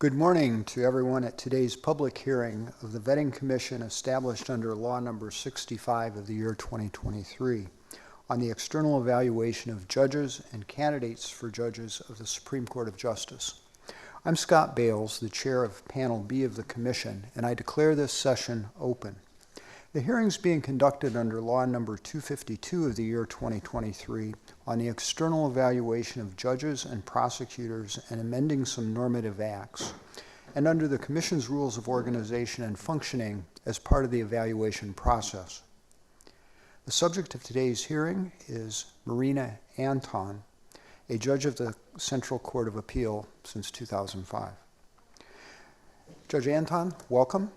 Good morning to everyone at today's public hearing of the Vetting Commission established under Law Number 65 of the year 2023 on the external evaluation of judges and candidates for judges of the Supreme Court of Justice. I'm Scott Bales, the chair of Panel B of the Commission, and I declare this session open. The hearing is being conducted under Law Number 252 of the year 2023 on the external evaluation of judges and prosecutors and amending some normative acts, and under the Commission's Rules of Organization and Functioning as part of the evaluation process. The subject of today's hearing is Marina Anton, a judge of the Central Court of Appeal since 2005. Judge Anton, welcome.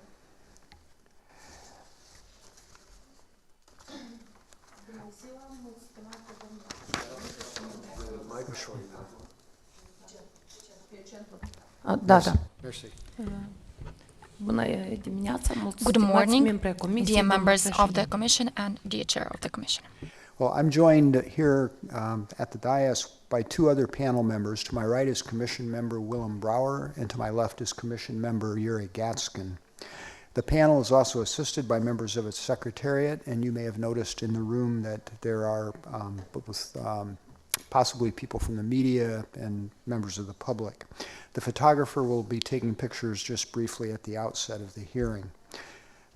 Good morning, dear members of the Commission and dear Chair of the Commission. Well, I'm joined here at the dais by two other panel members. To my right is Commission Member Willem Brouwer, and to my left is Commission Member Iurie Gațcan. The panel is also assisted by members of its secretariat, and you may have noticed in the room that there are possibly people from the media and members of the public. The photographer will be taking pictures just briefly at the outset of the hearing.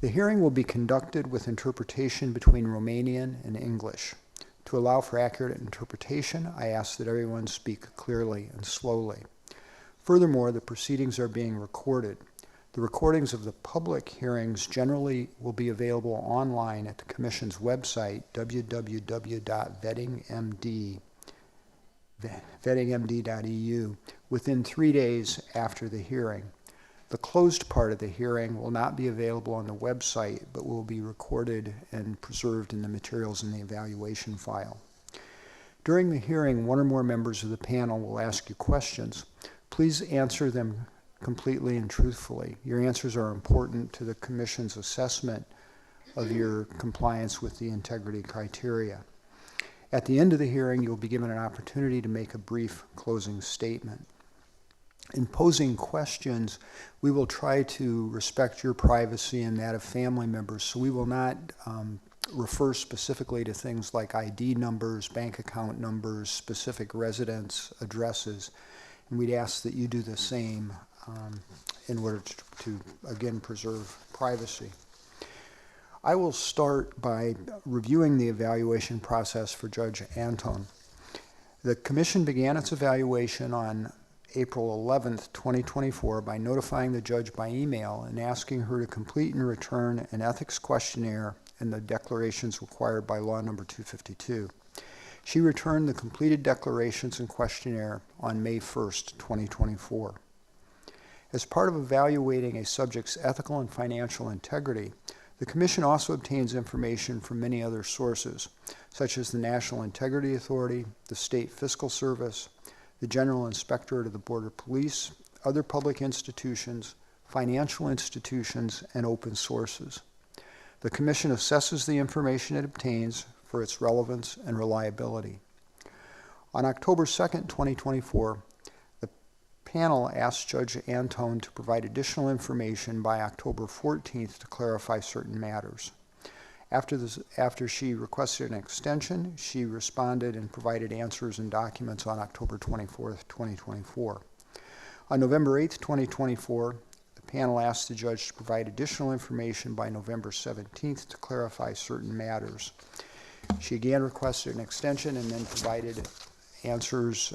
The hearing will be conducted with interpretation between Romanian and English. To allow for accurate interpretation, I ask that everyone speak clearly and slowly. Furthermore, the proceedings are being recorded. The recordings of the public hearings generally will be available online at the Commission's website, www.vettingmd.eu, within 3 days after the hearing. The closed part of the hearing will not be available on the website, but will be recorded and preserved in the materials in the evaluation file. During the hearing, one or more members of the panel will ask you questions. Please answer them completely and truthfully. Your answers are important to the Commission's assessment of your compliance with the integrity criteria. At the end of the hearing, you'll be given an opportunity to make a brief closing statement. In posing questions, we will try to respect your privacy and that of family members, so we will not refer specifically to things like ID numbers, bank account numbers, specific residence addresses, and we'd ask that you do the same in order to again, preserve privacy. I will start by reviewing the evaluation process for Judge Anton. The Commission began its evaluation on April 11th, 2024 by notifying the judge by email and asking her to complete and return an ethics questionnaire and the declarations required by Law Number 252. She returned the completed declarations and questionnaire on May 1st, 2024. As part of evaluating a subject's ethical and financial integrity, the Commission also obtains information from many other sources, such as the National Integrity Authority, the State Fiscal Service, the General Inspectorate of the Border Police, other public institutions, financial institutions, and open sources. The Commission assesses the information it obtains for its relevance and reliability. On October 2nd, 2024, the panel asked Judge Anton to provide additional information by October 14th to clarify certain matters. After she requested an extension, she responded and provided answers and documents on October 24th, 2024. On November 8th, 2024, the panel asked the judge to provide additional information by November 17th to clarify certain matters. She again requested an extension and then provided answers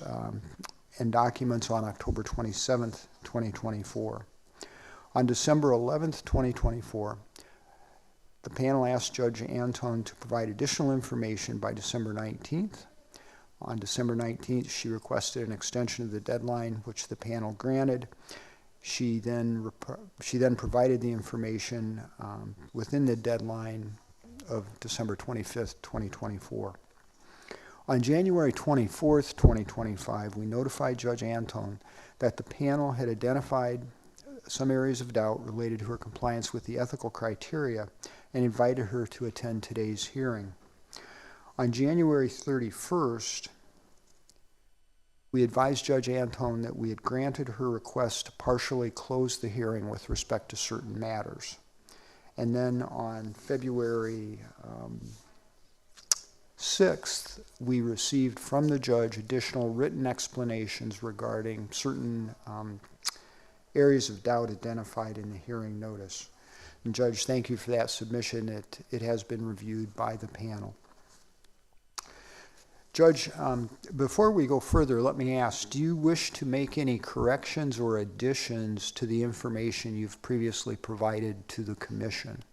and documents on October 27th, 2024. On December 11th, 2024, the panel asked Judge Anton to provide additional information by December 19th. On December 19th, she requested an extension of the deadline, which the panel granted. She then provided the information within the deadline of December 25th, 2024. On January 24th, 2025, we notified Judge Anton that the panel had identified some areas of doubt related to her compliance with the ethical criteria and invited her to attend today's hearing. On January 31st, We advised Judge Anton that we had granted her request to partially close the hearing with respect to certain matters. And then on February 6th, we received from the judge additional written explanations regarding certain areas of doubt identified in the hearing notice. And Judge, thank you for that submission. It has been reviewed by the panel. Judge, before we go further, let me ask, do you wish to make any corrections or additions to the information you've previously provided to the Commission?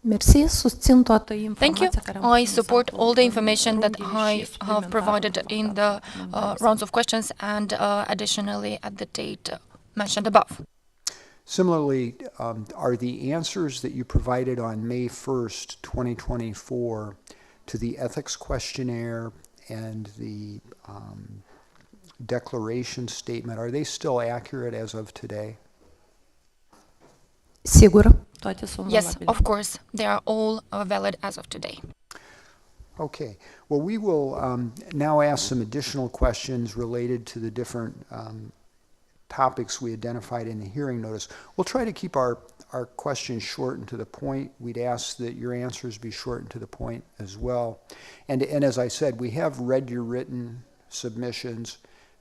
Thank you. I support all the information that I have provided in the rounds of questions and additionally at the date mentioned above. Similarly, are the answers that you provided on May 1st, 2024 to the ethics questionnaire and the declaration statement, are they still accurate as of today? Yes, of course, they are all valid as of today. Okay, well, we will now ask some additional questions related to the different topics we identified in the hearing notice. We'll try to keep our questions short and to the point. We'd ask that your answers be short and to the point as well. And as I said, we have read your written submissions.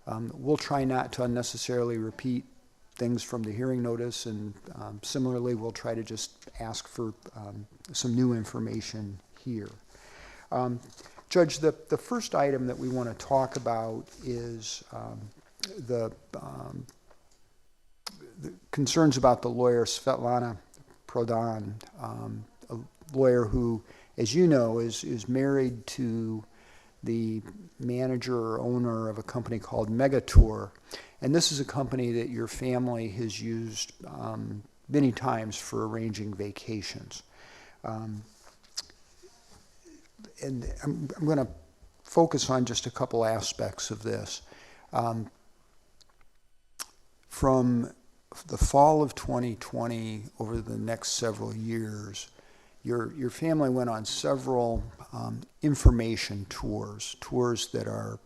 We'll try not to unnecessarily repeat things from the hearing notice, and similarly, we'll try to just ask for some new information here. Judge, the first item that we want to talk about is the concerns about the lawyer Svetlana Prodan, a lawyer who, as you know, is married to the manager or owner of a company called Megatour. And this is a company that your family has used many times for arranging vacations. And I'm going to focus on just a couple aspects of this. From the fall of 2020 over the next several years, your family went on several information tours that are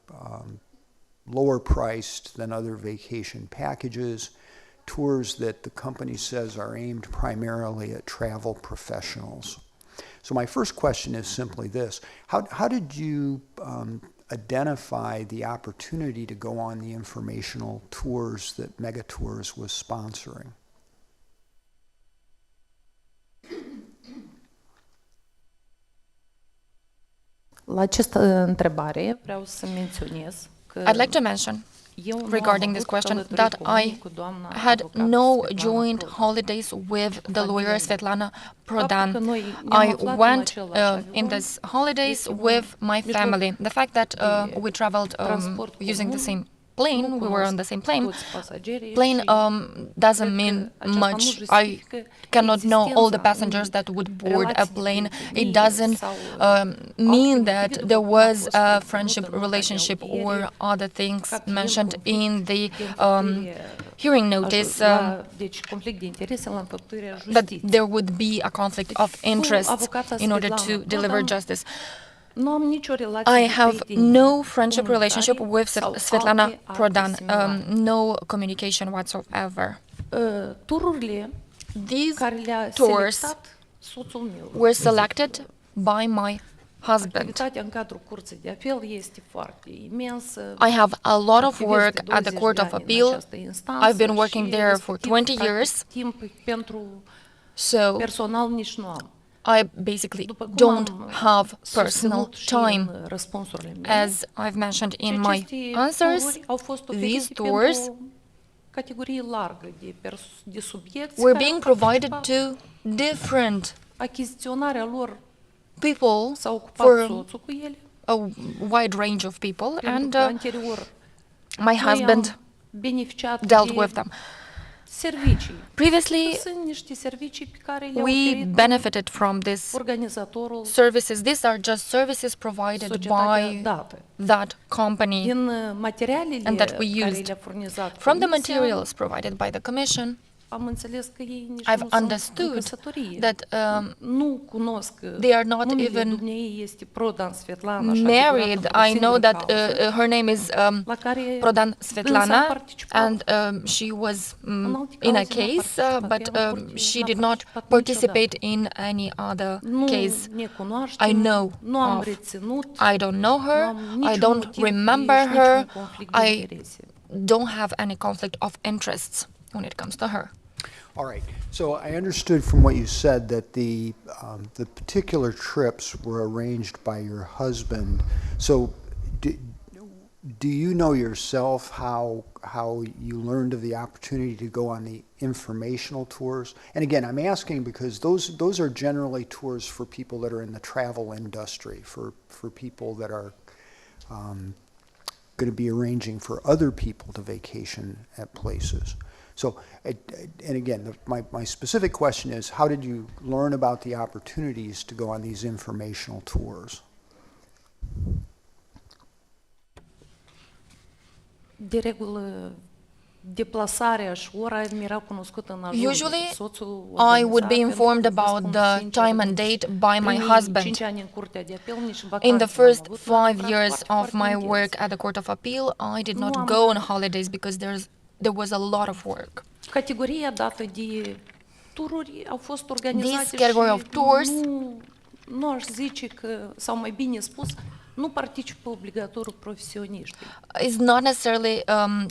lower priced than other vacation packages, tours that the company says are aimed primarily at travel professionals. So my first question is simply this: how did you identify the opportunity to go on the informational tours that Megatours was sponsoring? La această întrebare vreau să menționez că I'd like to mention regarding this question that I had no joint holidays with the lawyer Svetlana Prodan. I went in these holidays with my family. The fact that we traveled using the same plane, we were on the same plane doesn't mean much. I cannot know all the passengers that would board a plane. It doesn't mean that there was a friendship relationship or other things mentioned in the hearing notice, that there would be a conflict of interest in order to deliver justice. I have no friendship relationship with Svetlana Prodan, no communication whatsoever. These tours were selected by my husband. I have a lot of work at the Court of Appeal. I've been working there for 20 years, so I basically don't have personal time. As I've mentioned in my answers, these tours were being provided to different people for a wide range of people, and my husband dealt with them. Previously, we benefited from these services. These are just services provided by that company and that we used. From the materials provided by the Commission, I've understood that they are not even married. I know that her name is Prodan Svetlana, and she was in a case, but she did not participate in any other case I know of. I don't know her, I don't remember her, I don't have any conflict of interests when it comes to her. All right. So I understood from what you said that the particular trips were arranged by your husband. So do you know yourself how you learned of the opportunity to go on the informational tours? And again, I'm asking because those are generally tours for people that are in the travel industry, for people that are going to be arranging for other people to vacation at places. So, and again, my specific question is, how did you learn about the opportunities to go on these informational tours? De regulă, deplasarea și ora mi era cunoscută în ajun. Usually, I would be informed about the time and date by my husband. In the first 5 years of my work at the Court of Appeal, I did not go on holidays because there was a lot of work. Categoria dată de tururi au fost organizate This category of tours, nu aș zice că, sau mai bine spus, nu participă obligatoriu profesioniști. is not necessarily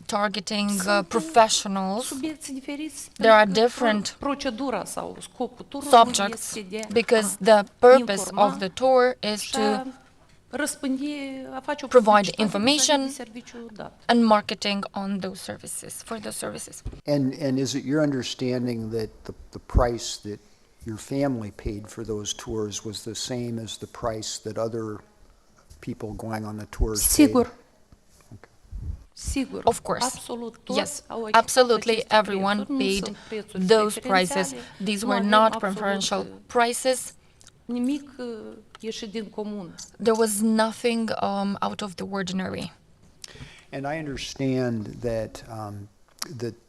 targeting professionals. Subiecte diferiți. There are different procedura sau scopul turului subjects because the purpose of the tour is to provide information and marketing on those services, for those services. And is it your understanding that the price that your family paid for those tours was the same as the price that other people going on the tours paid? Sigur. Sigur. Of course. Yes, absolutely everyone paid those prices. These were not preferential prices. Nimic ieșit din comun. There was nothing out of the ordinary. And I understand that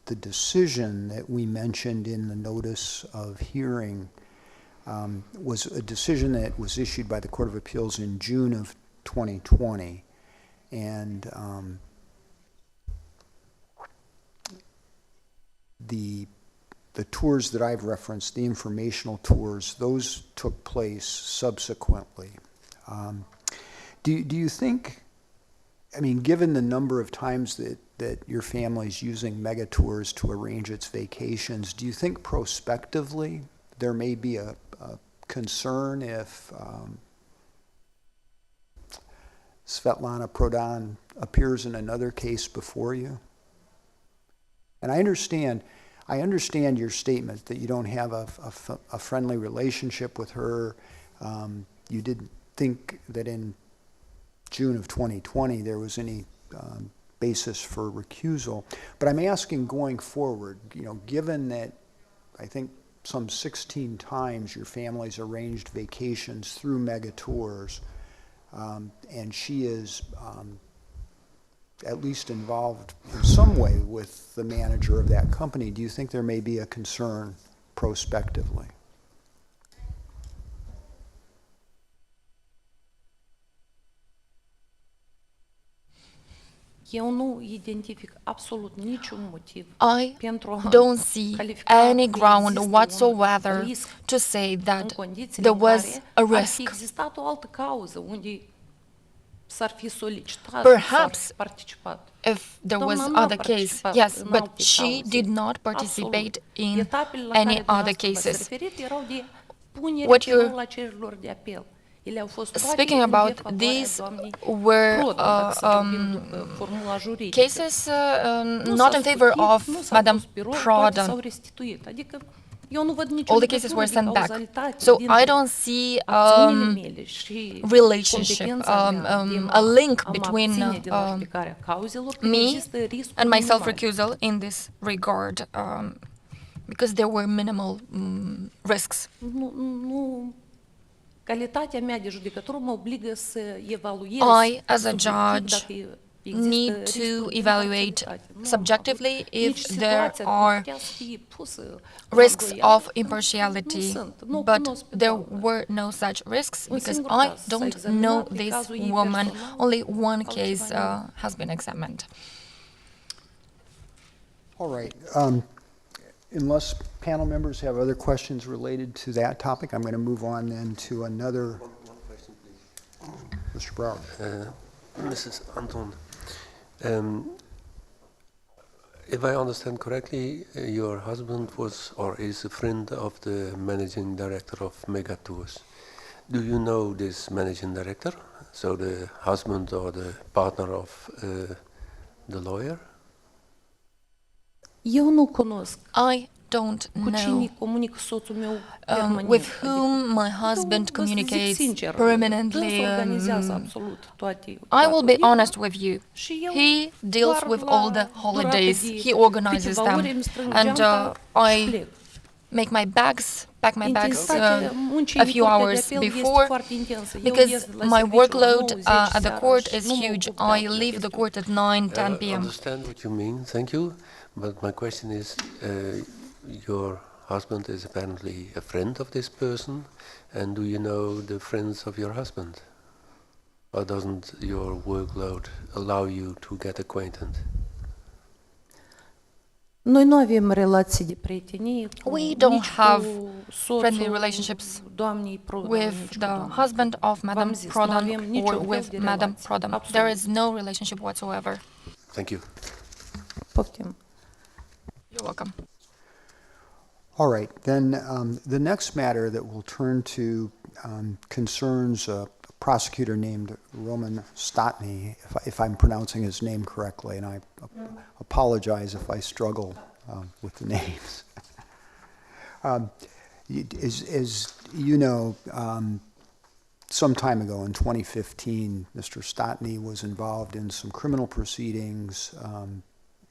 the decision that we mentioned in the notice of hearing was a decision that was issued by the Court of Appeals in June of 2020. And the tours that I've referenced, the informational tours, those took place subsequently. Do you think, I mean, given the number of times that your family's using mega tours to arrange its vacations, do you think prospectively there may be a concern if Svetlana Prodan appears in another case before you? And I understand your statement that you don't have a friendly relationship with her. You didn't think that in June of 2020 there was any basis for recusal. But I'm asking going forward, given that I think some 16 times your family's arranged vacations through mega tours, and she is at least involved in some way with the manager of that company, do you think there may be a concern prospectively? Eu nu identific absolut niciun motiv I don't see any ground whatsoever to say that there was a risk. Perhaps if there was other case, yes, but she did not participate in any other cases. What you're speaking about, these were cases not in favor of Madame Prodan. All the cases were sent back. So I don't see relationship, a link between me and my self-recusal in this regard, because there were minimal risks. Calitatea mea de judecător mă obligă să evaluez I, as a judge, need to evaluate subjectively if there are risks of impartiality, but there were no such risks because I don't know this woman. Only one case has been examined. All right. Unless panel members have other questions related to that topic, I'm going to move on then to another. One question, please. Mr. Brouwer. Mrs. Anton, if I understand correctly, your husband was or is a friend of the managing director of Mega Tours. Do you know this managing director? So the husband or the partner of the lawyer? Eu nu cunosc I don't cu know cine comunică soțul meu permanent. with whom my husband Vă zic communicates sincer, permanently. dânsul organizează absolut toate. I will be honest with you. Și eu He deals doar with la all the durată holidays. de He organizes câteva ore them, îmi strâng and geanta și I plec. pack my bags Intensitatea muncii a în few curtea de hours apel este before, foarte intensă. Eu because ies de la my serviciu la workload 9-10 at the seara court și is nu mă huge. ocup de I alta leave the chestie. court at 9-10 I p.m. understand what you mean, thank you. But my question is, your husband is apparently a friend of this person, and do you know the friends of your husband? Or doesn't your workload allow you to get acquainted? Noi nu avem relații de prietenie cu We don't nici have cu soțul friendly relationships doamnei Prodan, with nici cu the doamna. husband of V-am Madame zis, nu Prodan avem niciun or fel with de Madame relație. Prodan. Absolut. There is no relationship whatsoever. Thank you. Poftim. You're welcome. All right, then the next matter that we'll turn to concerns a prosecutor named Roman Stotny, if I'm pronouncing his name correctly, and I apologize if I struggle with the names. As you know, some time ago in 2015, Mr. Stotny was involved in some criminal proceedings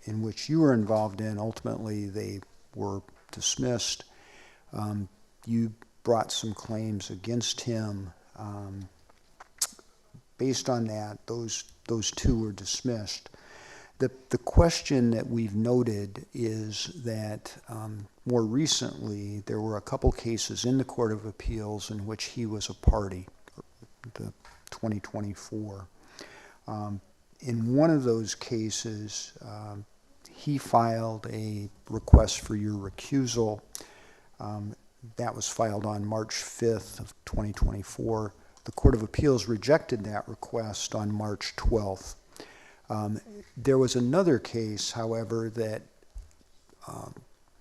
in which you were involved in. Ultimately, they were dismissed. You brought some claims against him. Based on that, those two were dismissed. The question that we've noted is that more recently there were a couple cases in the Court of Appeals in which he was a party, the 2024. In one of those cases, he filed a request for your recusal. That was filed on March 5th of 2024. The Court of Appeals rejected that request on March 12th. There was another case, however, that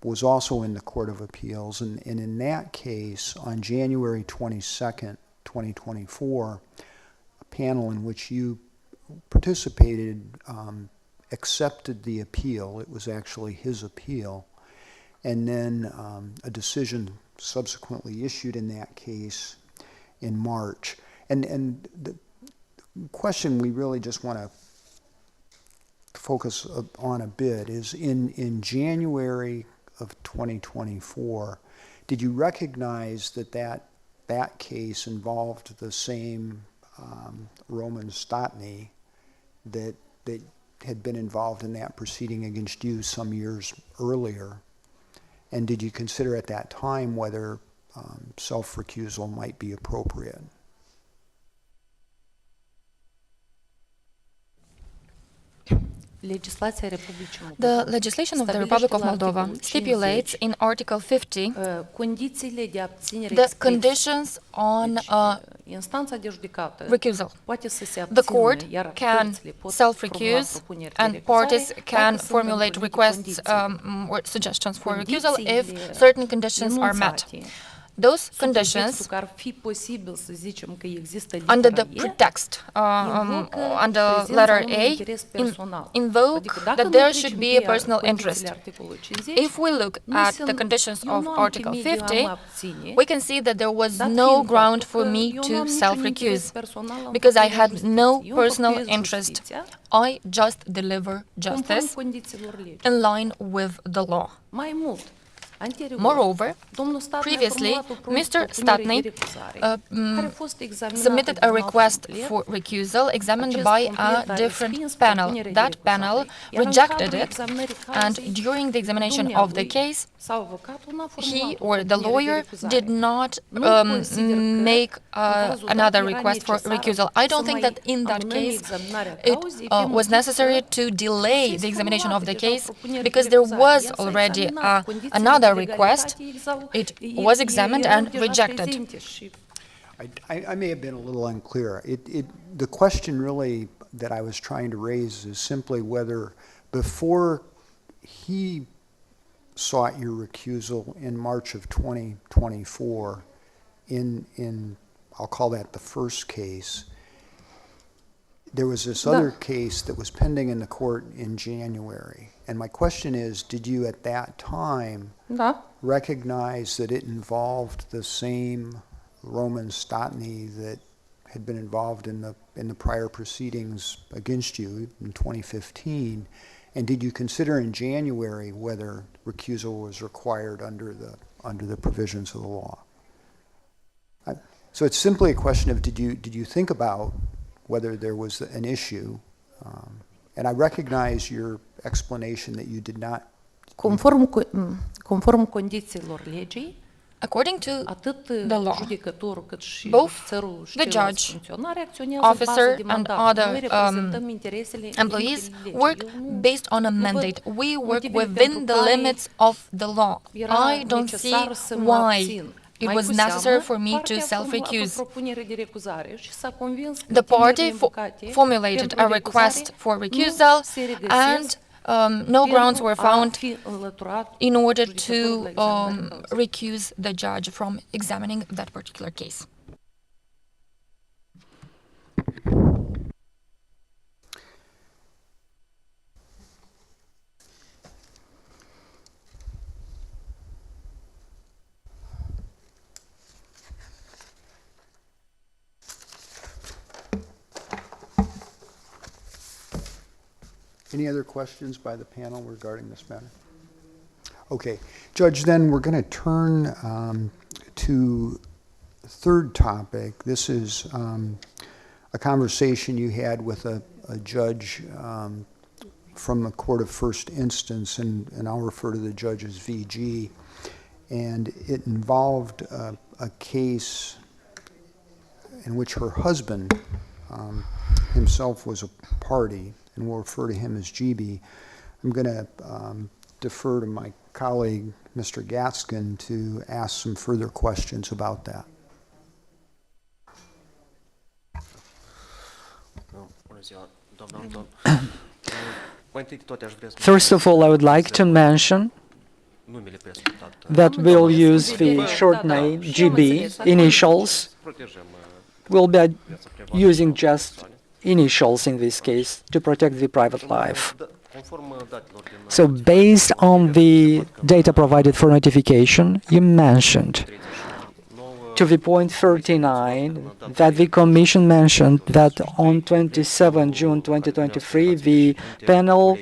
was also in the Court of Appeals, and in that case, on January 22nd, 2024, a panel in which you participated accepted the appeal. It was actually his appeal. And then a decision subsequently issued in that case in March. And the question we really just want to focus on a bit is in January of 2024, did you recognize that case involved the same Roman Stotny that had been involved in that proceeding against you some years earlier? And did you consider at that time whether self-recusal might be appropriate? The legislation of the Republic of Moldova stipulates in Article 50 the conditions on recusal. The court can self-recuse and parties can formulate requests or suggestions for recusal if certain conditions are met. Those conditions, under the pretext, under letter A, invoke that there should be a personal interest. If we look at the conditions of Article 50, we can see that there was no ground for me to self-recuse, because I had no personal interest. I just deliver justice in line with the law. Moreover, previously, Mr. Statny submitted a request for recusal examined by a different panel. That panel rejected it, and during the examination of the case, he or the lawyer did not make another request for recusal. I don't think that in that case it was necessary to delay the examination of the case, because there was already another request. It was examined and rejected. I may have been a little unclear. The question really that I was trying to raise is simply whether before he sought your recusal in March of 2024 in I'll call that the first case, there was this other case that was pending in the court in January. And my question is, did you at that time recognize that it involved the same Roman Statny that had been involved in the prior proceedings against you in 2015? And did you consider in January whether recusal was required under the provisions of the law? So it's simply a question of did you think about whether there was an issue? And I recognize your explanation that you did not. Conform condițiilor legii, according to the law, both the judge, officer, and other employees work based on a mandate. We work within the limits of the law. I don't see why it was necessary for me to self-recuse. The party formulated a request for recusal, and no grounds were found in order to recuse the judge from examining that particular case. Any other questions by the panel regarding this matter? Okay, Judge, then we're going to turn to the third topic. This is a conversation you had with a judge from the Court of First Instance, and I'll refer to the judge as VG. And it involved a case in which her husband himself was a party, and we'll refer to him as GB. I'm going to defer to my colleague, Mr. Gațcan, to ask some further questions about that. First of all, I would like to mention that we'll use the short name, GB, initials. We'll be using just initials in this case to protect the private life. So based on the data provided for notification, you mentioned to the point 39 that the Commission mentioned that on 27 June 2023, the panel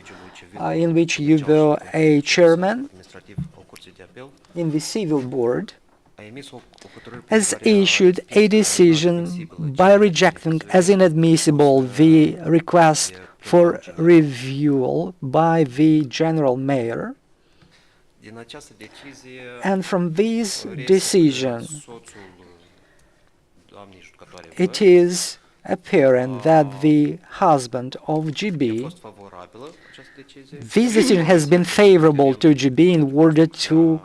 in which you were a chairman in the Civil Board has issued a decision by rejecting as inadmissible the request for review by the General Mayor. And from this decision, it is apparent that the husband of GB, this decision has been favorable to GB in order to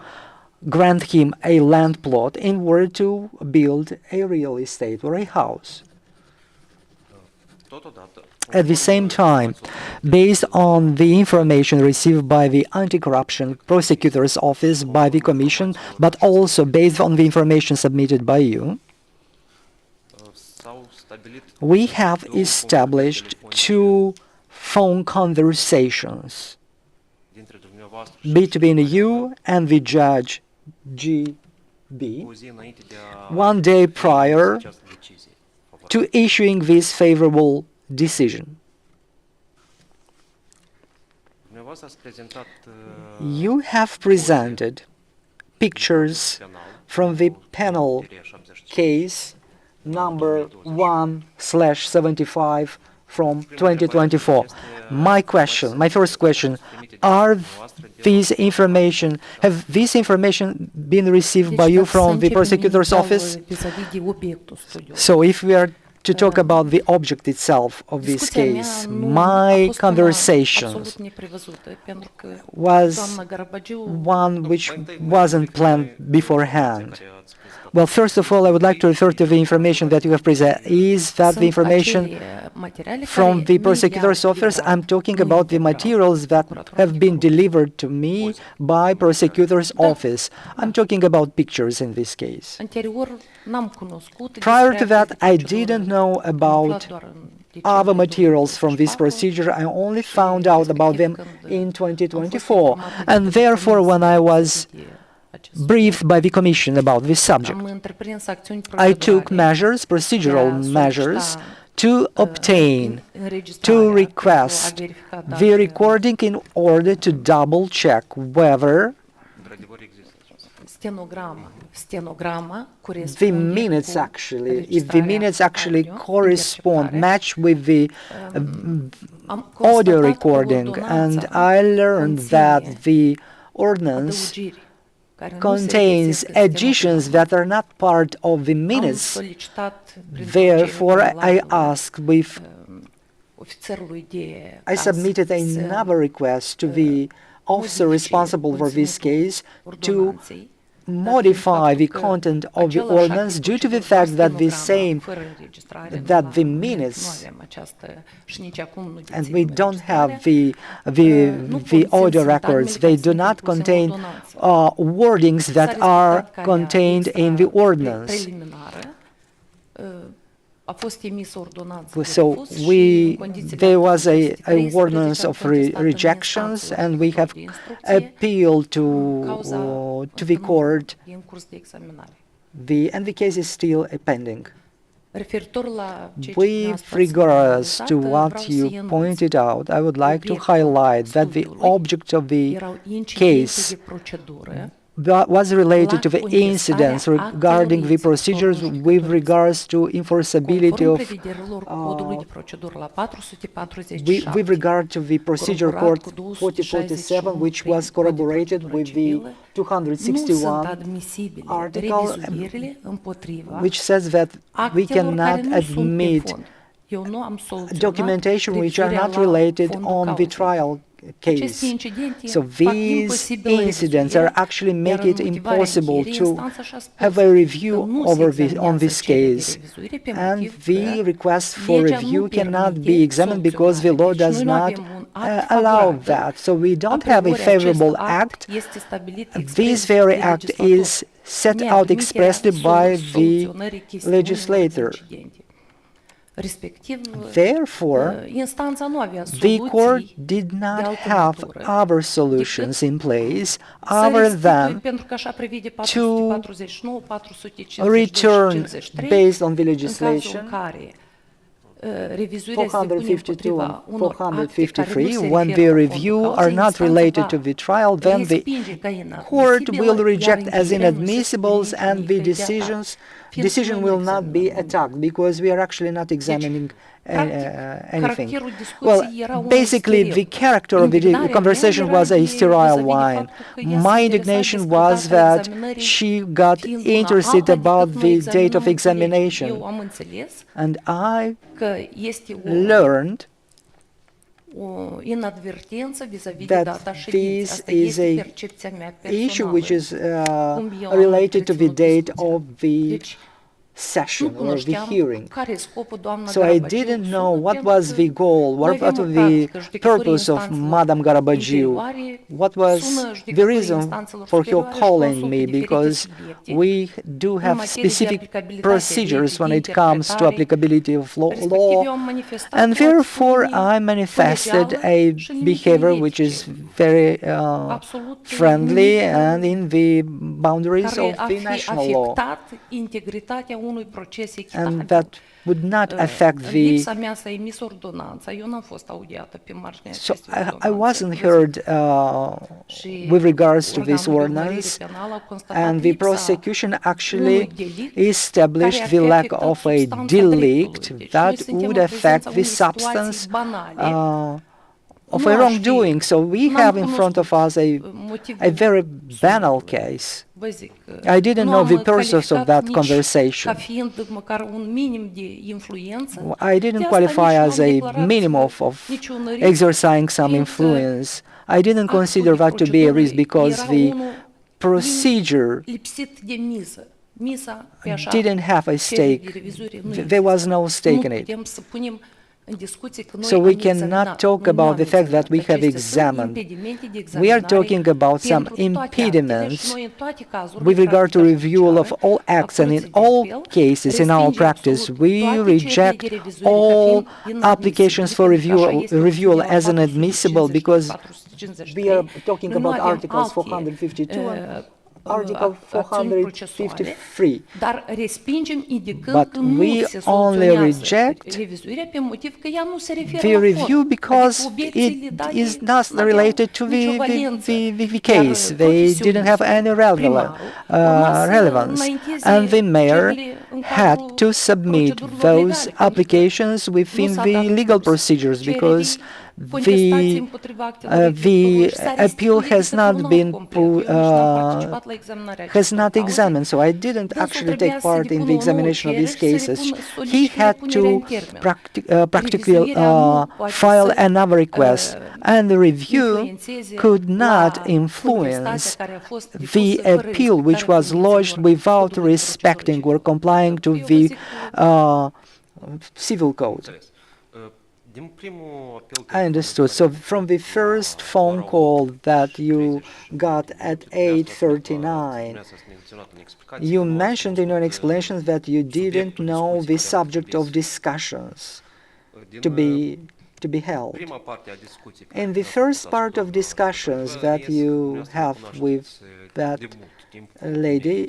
grant him a land plot in order to build a real estate or a house. At the same time, based on the information received by the Anti-Corruption Prosecutor's Office, by the Commission, but also based on the information submitted by you, we have established 2 phone conversations between you and the judge GB 1 day prior to issuing this favorable decision. You have presented pictures from the panel case number 1/75 from 2024. My first question, have this information been received by you from the prosecutor's office? So if we are to talk about the object itself of this case, my conversations was one which wasn't planned beforehand. Well, first of all, I would like to refer to the information that you have presented. Is that the information from the prosecutor's office? I'm talking about the materials that have been delivered to me by prosecutor's office. I'm talking about pictures in this case. Prior to that, I didn't know about other materials from this procedure. I only found out about them in 2024. And therefore, when I was briefed by the Commission about this subject, I took measures, procedural measures, to obtain, to request the recording in order to double-check whether the minutes actually correspond, match with the audio recording. And I learned that the ordinance contains additions that are not part of the minutes. Therefore, I submitted another request to the officer responsible for this case to modify the content of the ordinance due to the fact that the minutes, and we don't have the audio records, they do not contain wordings that are contained in the ordinance. So there was a ordinance of rejections, and we have appealed to the court, and the case is still pending. With regards to what you pointed out, I would like to highlight that the object of the case was related to the incidents regarding the procedures with regards to enforceability of with regard to the procedure code 4047, which was corroborated with the 261 article, which says that we cannot admit documentation which are not related on the trial case. So these incidents are actually make it impossible to have a review on this case, and the request for review cannot be examined because the law does not allow that. So we don't have a favorable act. This very act is set out expressly by the legislator. Therefore, the court did not have other solutions in place other than to return, based on the legislation 452 and 453, when the review are not related to the trial, then the court will reject as inadmissibles, and the decision will not be attacked because we are actually not examining anything. Well, basically, the character of the conversation was a sterile one. My indignation was that she got interested about the date of examination, and I learned that this is an issue which is related to the date of the session or the hearing. So I didn't know what was the goal, what was the purpose of Madam Garabagiu, what was the reason for her calling me, because we do have specific procedures when it comes to applicability of law, and therefore I manifested a behavior which is very friendly and in the boundaries of the national law. unui proces and echitabil. that would not affect În the... lipsa mea să emis ordonanța, eu n-am fost audiată pe marginea So acestei I ordonanțe. wasn't heard Și with regards to this organul de urmărire ordinance, penală a constatat and the lipsa prosecution actually unui delict established care the ar fi lack afectat of a substanța delict dreptului. Deci noi that suntem would în affect prezența the unei situații substance banale. of Nu a aș fi- wrongdoing. So we n-am have in front of us motivul a very banal sumărului. case. Vă zic, I didn't nu know am the purpose of calificat that nici conversation. ca fiind măcar un minim de influență. I didn't De asta qualify nici nu as am a declarat minimum of niciun risc, exercising some fiindcă influence. I didn't actul consider de that to be a procedură risk because era the unul procedure lipsit de miză. Misa pe așa didn't have a cereri de stake. revizuire nu There was no stake Nu in it. putem să punem în discuție că noi So am we cannot examinat. talk Noi nu about am the fact that we examinat. have Acestea sunt examined. impedimente de We are examinare talking about some pentru toate actele impediments și noi în toate cazurile with regard to practicate review of judiciare, all acts, and in a curții de all apel, cases in our respingem practice absolut we toate cererile reject de revizuire ca all fiind applications for inadmisibile, pentru că așa este review la as inadmissible 450, because 453. we are talking Noi nu about avem articles alte, 452 and Article acțiuni procesuale, 453. dar respingem indicând But că nu we se only soluționează reject revizuirea pe motiv că ea nu se referă the la review fond. because Adică obiecțiile it date is not n-aveau related to nicio valență. the Iar case. They didn't have any primarul urma să relevance. înainteze And the mayor cererile în had cadrul to submit procedurilor those legale, pentru că applications within nu s-a the dat legal curs procedures cererii because contestației împotriva actelor the executive și s-a appeal restituit has de not tribunal been complet. Eu nici n-am participat la examinarea has acestor not cauze. examined, so I didn't actually take trebuia să part in depună the o examination of nouă these cerere și să cases. repună- He solicite had depunerea to în termen. practically Revizuirea nu poate file să, another request, and the review influențeze could la not contestația influence care a fost depusă the fără appeal which respectarea was lodged condițiilor without codului de respecting procedură or complying to civilă. the Eu vă zic civil code. I understood. So from the first phone call that you got at 8:39, you mentioned in your explanations that you didn't know the subject of discussions to be held. In the first part of discussions that you have with that lady,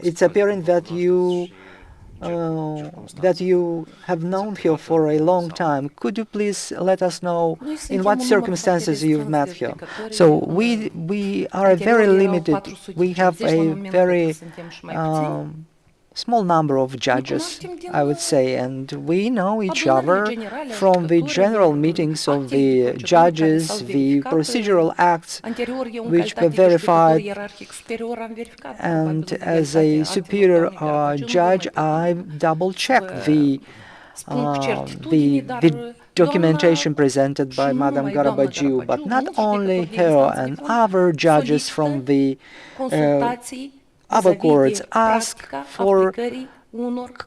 it's apparent that you have known her for a long time. Could you please let us know in what circumstances you've met her? So we are very limited. We have a very small number of judges, I would say, and we know each other from the general meetings of the judges, the procedural acts which were verified, and as a superior judge, I double-checked the documentation presented by Madam Garabagiu, but not only her and other judges from the other courts ask for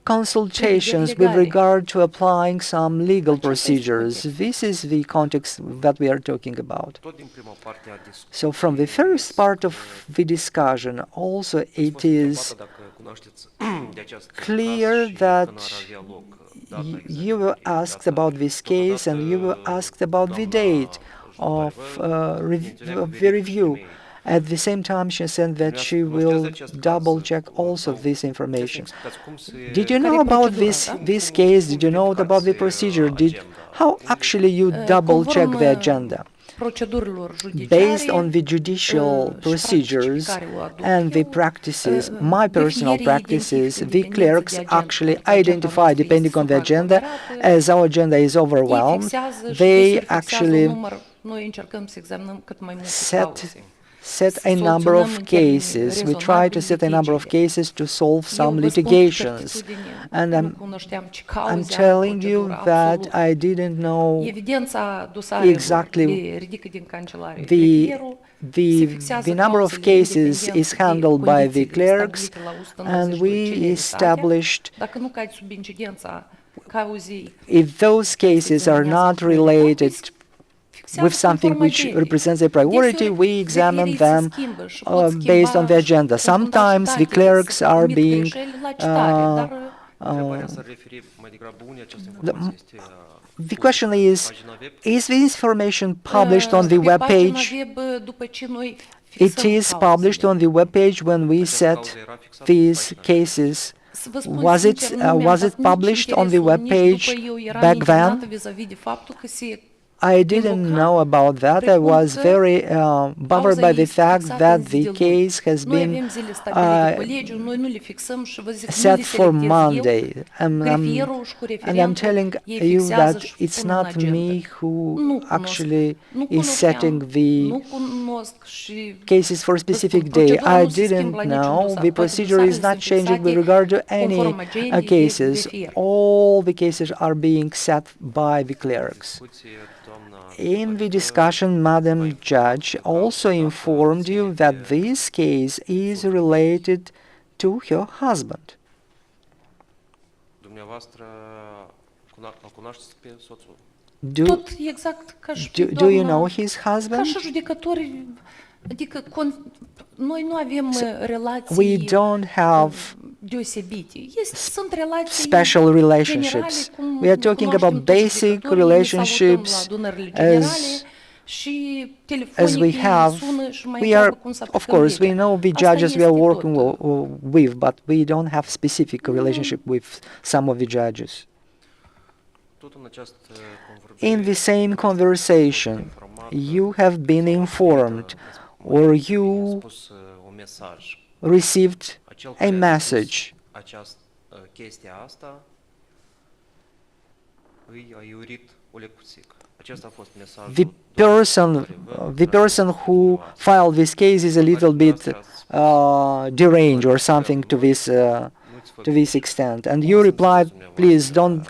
consultations with regard to applying some legal procedures. This is the context that we are talking about. So from the first part of the discussion, also it is clear that you were asked about this case and you were asked about the date of the review. At the same time, she said that she will double-check also this information. Did you know about this case? Did you know about the procedure? How actually you double-check the agenda? Based on the judicial procedures and the practices, my personal practices, the clerks actually identify, depending on the agenda, as our agenda is overwhelmed, they actually set a number of cases. We try to set a number of cases to solve some litigations. And I'm telling you that I didn't know exactly the number of cases is handled by the clerks, and we established if those cases are not related with something which represents a priority, we examine them based on the agenda. Sometimes the clerks are being the question is the information published on the web page? It is published on the web page when we set these cases Vă spun Was it, sincer, nu mi-am was dat it nici published on the interesul, nici webpage după eu eram back indignată then? vis-a-vis de faptul că se I didn't know about that. I was very bothered by the fact that the case has Noi been avem zile stabilite de colegiu, noi nu le fixăm și vă zic, nu set le for selectez eu. Monday. Grefierul și cu And I'm referentul, telling ei you fixează that și it's pun în not agenda. me who Nu cunosc, actually nu is setting the nu cunosc și cases for a specific spun, day. procedura I nu se schimbă didn't la niciun know. dosar. The Toate procedure is dosarele not sunt changing with fixate regard to any conform agendei de cases. grefier. All the cases are being set by the clerks. In the discussion, Madam Judge also informed you that this case is related to her husband. Tot exact ca și Do you know doamna, his ca husband? și judecători, adică noi nu avem We relații don't have deosebite. Sunt relații special generale, relationships. cum We are talking cunoaștem about toți basic judecătorii, ne relationships salutăm la adunările generale și as telefonic we ei have. sună și mai We întreabă are, cum să of aplicăm course, we legea. know the Asta judges we are este working tot. with, but we don't have specific relationship with some of the judges. In the same conversation, you have been informed or you received a message. The person who filed this case is a little bit deranged or something to this extent. And you replied, please don't.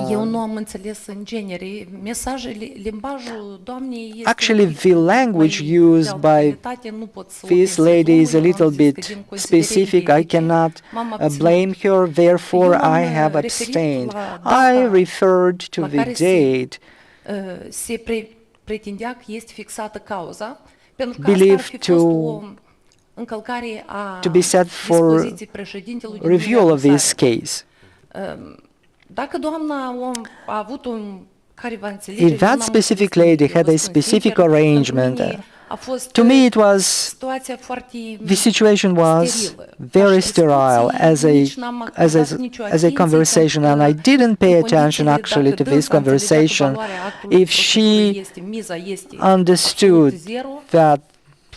Eu nu am înțeles în genere. Mesajele, limbajul doamnei este Actually, un pic the language mai used de by autoritate, nu pot să o this găsesc. lady is a Eu am little zis că bit din considerente specific. I etice cannot m-am abținut. blame her, therefore Eu m-am I have referit abstained. la I data referred to la the care date se pretindea că este fixată cauza, pentru că asta ar believed fi to fost o încălcare a be set for dispoziției președintelui din review of numele this acusare. case. Dacă doamna a avut un careva înțelegere, If that n-am specific înțeles lady nimic. had Eu a vă spun specific sincer, arrangement, pentru mine a fost to me it was situația foarte the situation was sterilă. very Așa, sterile nici n-am acordat nicio as a atenție, conversation, pentru and I că didn't pay în attention condițiile, actually dacă to this dânsa înțelegea că conversation. valoarea actului If procedurii she este, miza este understood absolut zero, that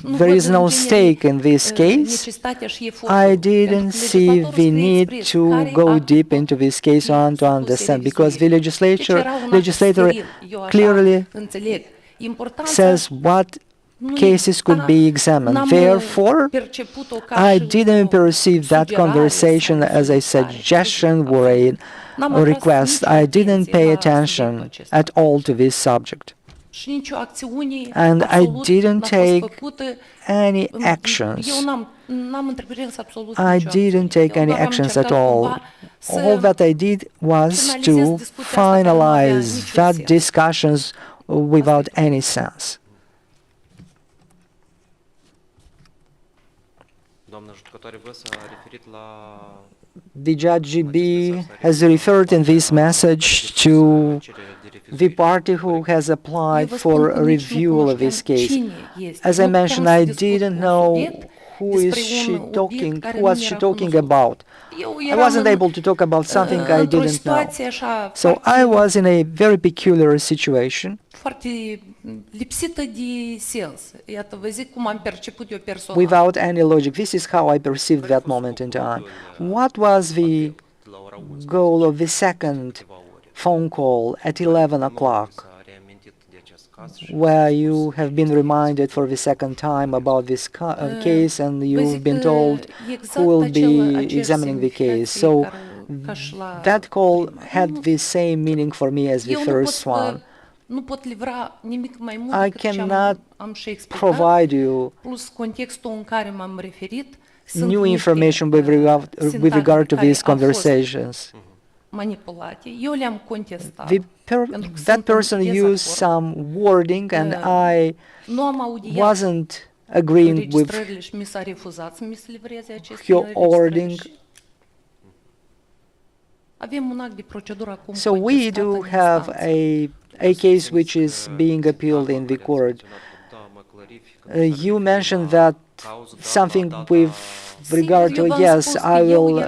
nu there văd is în no genere, stake in this case, necesitatea și efortul, I pentru că didn't see legislatorul the scrie need expres to care go act deep pot into this case fi and to supuse understand, because the revizuirii. Deci era un act legislator steril, eu așa clearly înțeleg. Importanța says what nu cases could da, be examined. n-am Therefore, perceput-o ca I și didn't o perceive that sugerare conversation sau as a solicitare. suggestion or N-am a atras request. nicio I didn't atenție pay la attention subiectul acesta. at all to this subject. Și nicio acțiune And I absolut didn't n-a fost take făcută. any Eu actions. n-am întreprins absolut I nicio acțiune. didn't take Eu any doar am actions at încercat all. cumva să All that I did was finalizez to discuția asta care nu avea finalize niciun that sens. discussions without any sense. The Judge GB has referred in this message to the party who has Eu applied vă spun for că a nici nu review of this cunoșteam case. cine este. As I Nu mentioned, puteam I să discut didn't un know subiect who is despre she un obiect talking, care who nu was mi she era talking cunoscut. about. Eu I eram wasn't able to talk about something I într-o didn't know. situație așa So I foarte, was in a very peculiar situation foarte lipsită de sens. Iată, vă zic cum am perceput eu personal. without any logic. This is how I perceived that moment in time. What was the goal of the second phone call at 11 o'clock, where you have been reminded for the second time about this case and Vă you've zic been că told exact who will be aceeași examining the case? semnificație So ca și la that call prima. had the same meaning for me as the Eu nu pot first one. nu pot livra nimic mai mult I decât ce cannot am și explicat, provide you plus contextul în care m-am referit. Sunt new niște, information with sintagme regard to care these au fost conversations. manipulate. Eu le-am contestat. pentru că That sunt în person dezacord. used some wording and I Nu am audiat wasn't agreeing with înregistrările și mi s-a refuzat să mi se livreze aceste your înregistrări ordering. și avem un act de procedură acum So we contestat do în have instanță. a case which is being appealed in the court. You mentioned that something with regard to, yes, I will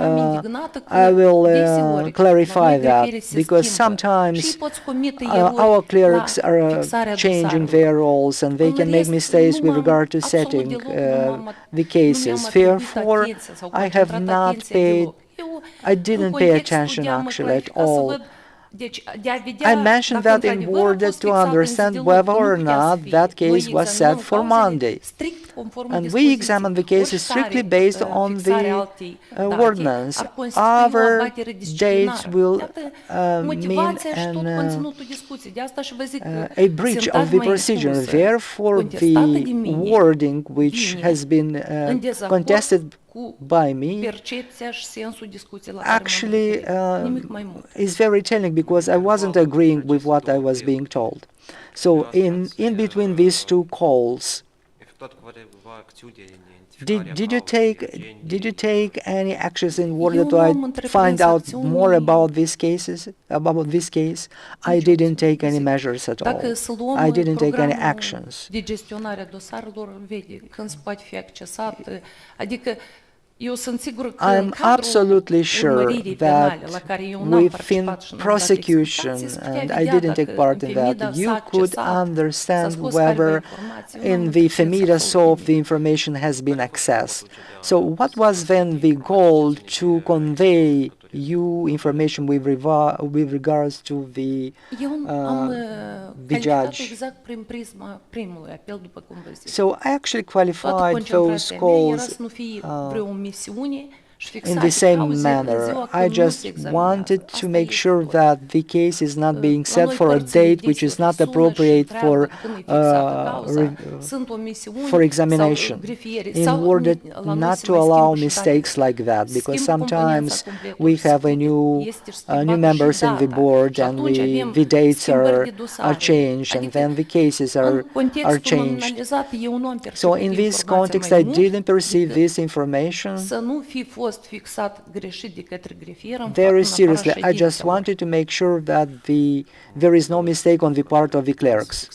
clarify that, because sometimes our clerks are changing their roles and they can make mistakes with regard to setting the cases. Therefore, I didn't pay attention actually at all. I mentioned that in order to understand whether or not that case was set for Monday. And we examined the cases strictly based on the ordinance. Other dates will mean a breach of the procedure. Therefore, the wording which has been contested by me actually is very telling, because I wasn't agreeing with what I was being told. So in between these two calls, did you take any actions in order to find out more about these cases? About this case, I didn't take any measures at all. I didn't take any actions. I'm absolutely sure that within prosecution, and I didn't take part in that, you could understand whether in the FEMIDA SOAP the information has been accessed. So what was then the goal to convey you information with regards to the judge? So I actually qualified those calls in the same manner. I just wanted to make sure that the case is not being set for a date which is not appropriate for examination, in order not to allow mistakes like that, because sometimes we have new members in the board and the dates are changed, and then the cases are changed. So in this context, I didn't perceive this information very seriously. I just wanted to make sure that there is no mistake on the part of the clerks.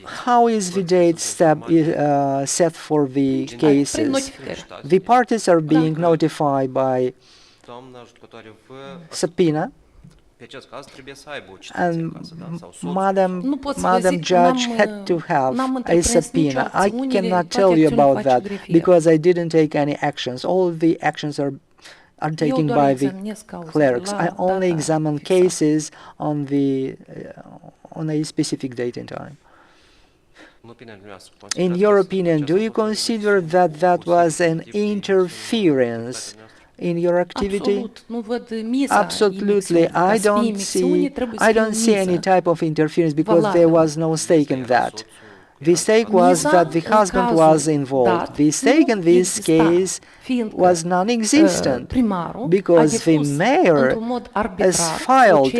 How is the date set for the cases? The parties are being notified by subpoena, and Madam Judge had to have a subpoena. I cannot tell you about that because I didn't take any actions. All the actions are taken by the clerks. I only examine cases on a specific date and time. In your opinion, do you consider that that was an interference in your activity? Absolutely. I don't see any type of interference, because there was no stake in that. The stake was that the husband was involved. The stake in this case was non-existent, because the mayor has filed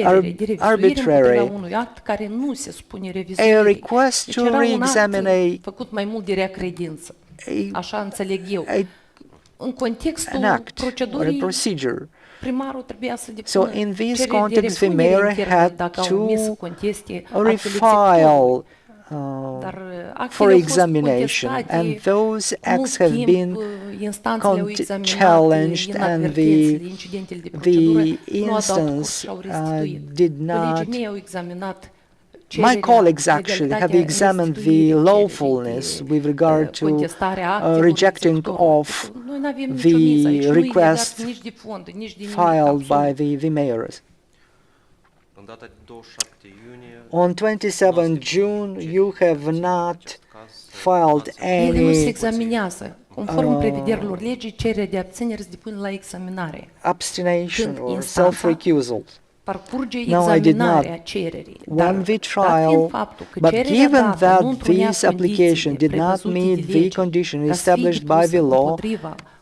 arbitrarily a request to re-examine an act or a procedure. So in this context, the mayor had to refile for examination, and those acts have been challenged, and the instance did not. My colleagues actually have examined the lawfulness with regard to rejecting of the request filed by the mayors. On 27 June, you have not filed any abstention or self-recusal. No, I did not won the trial, but given that this application did not meet the condition established by the law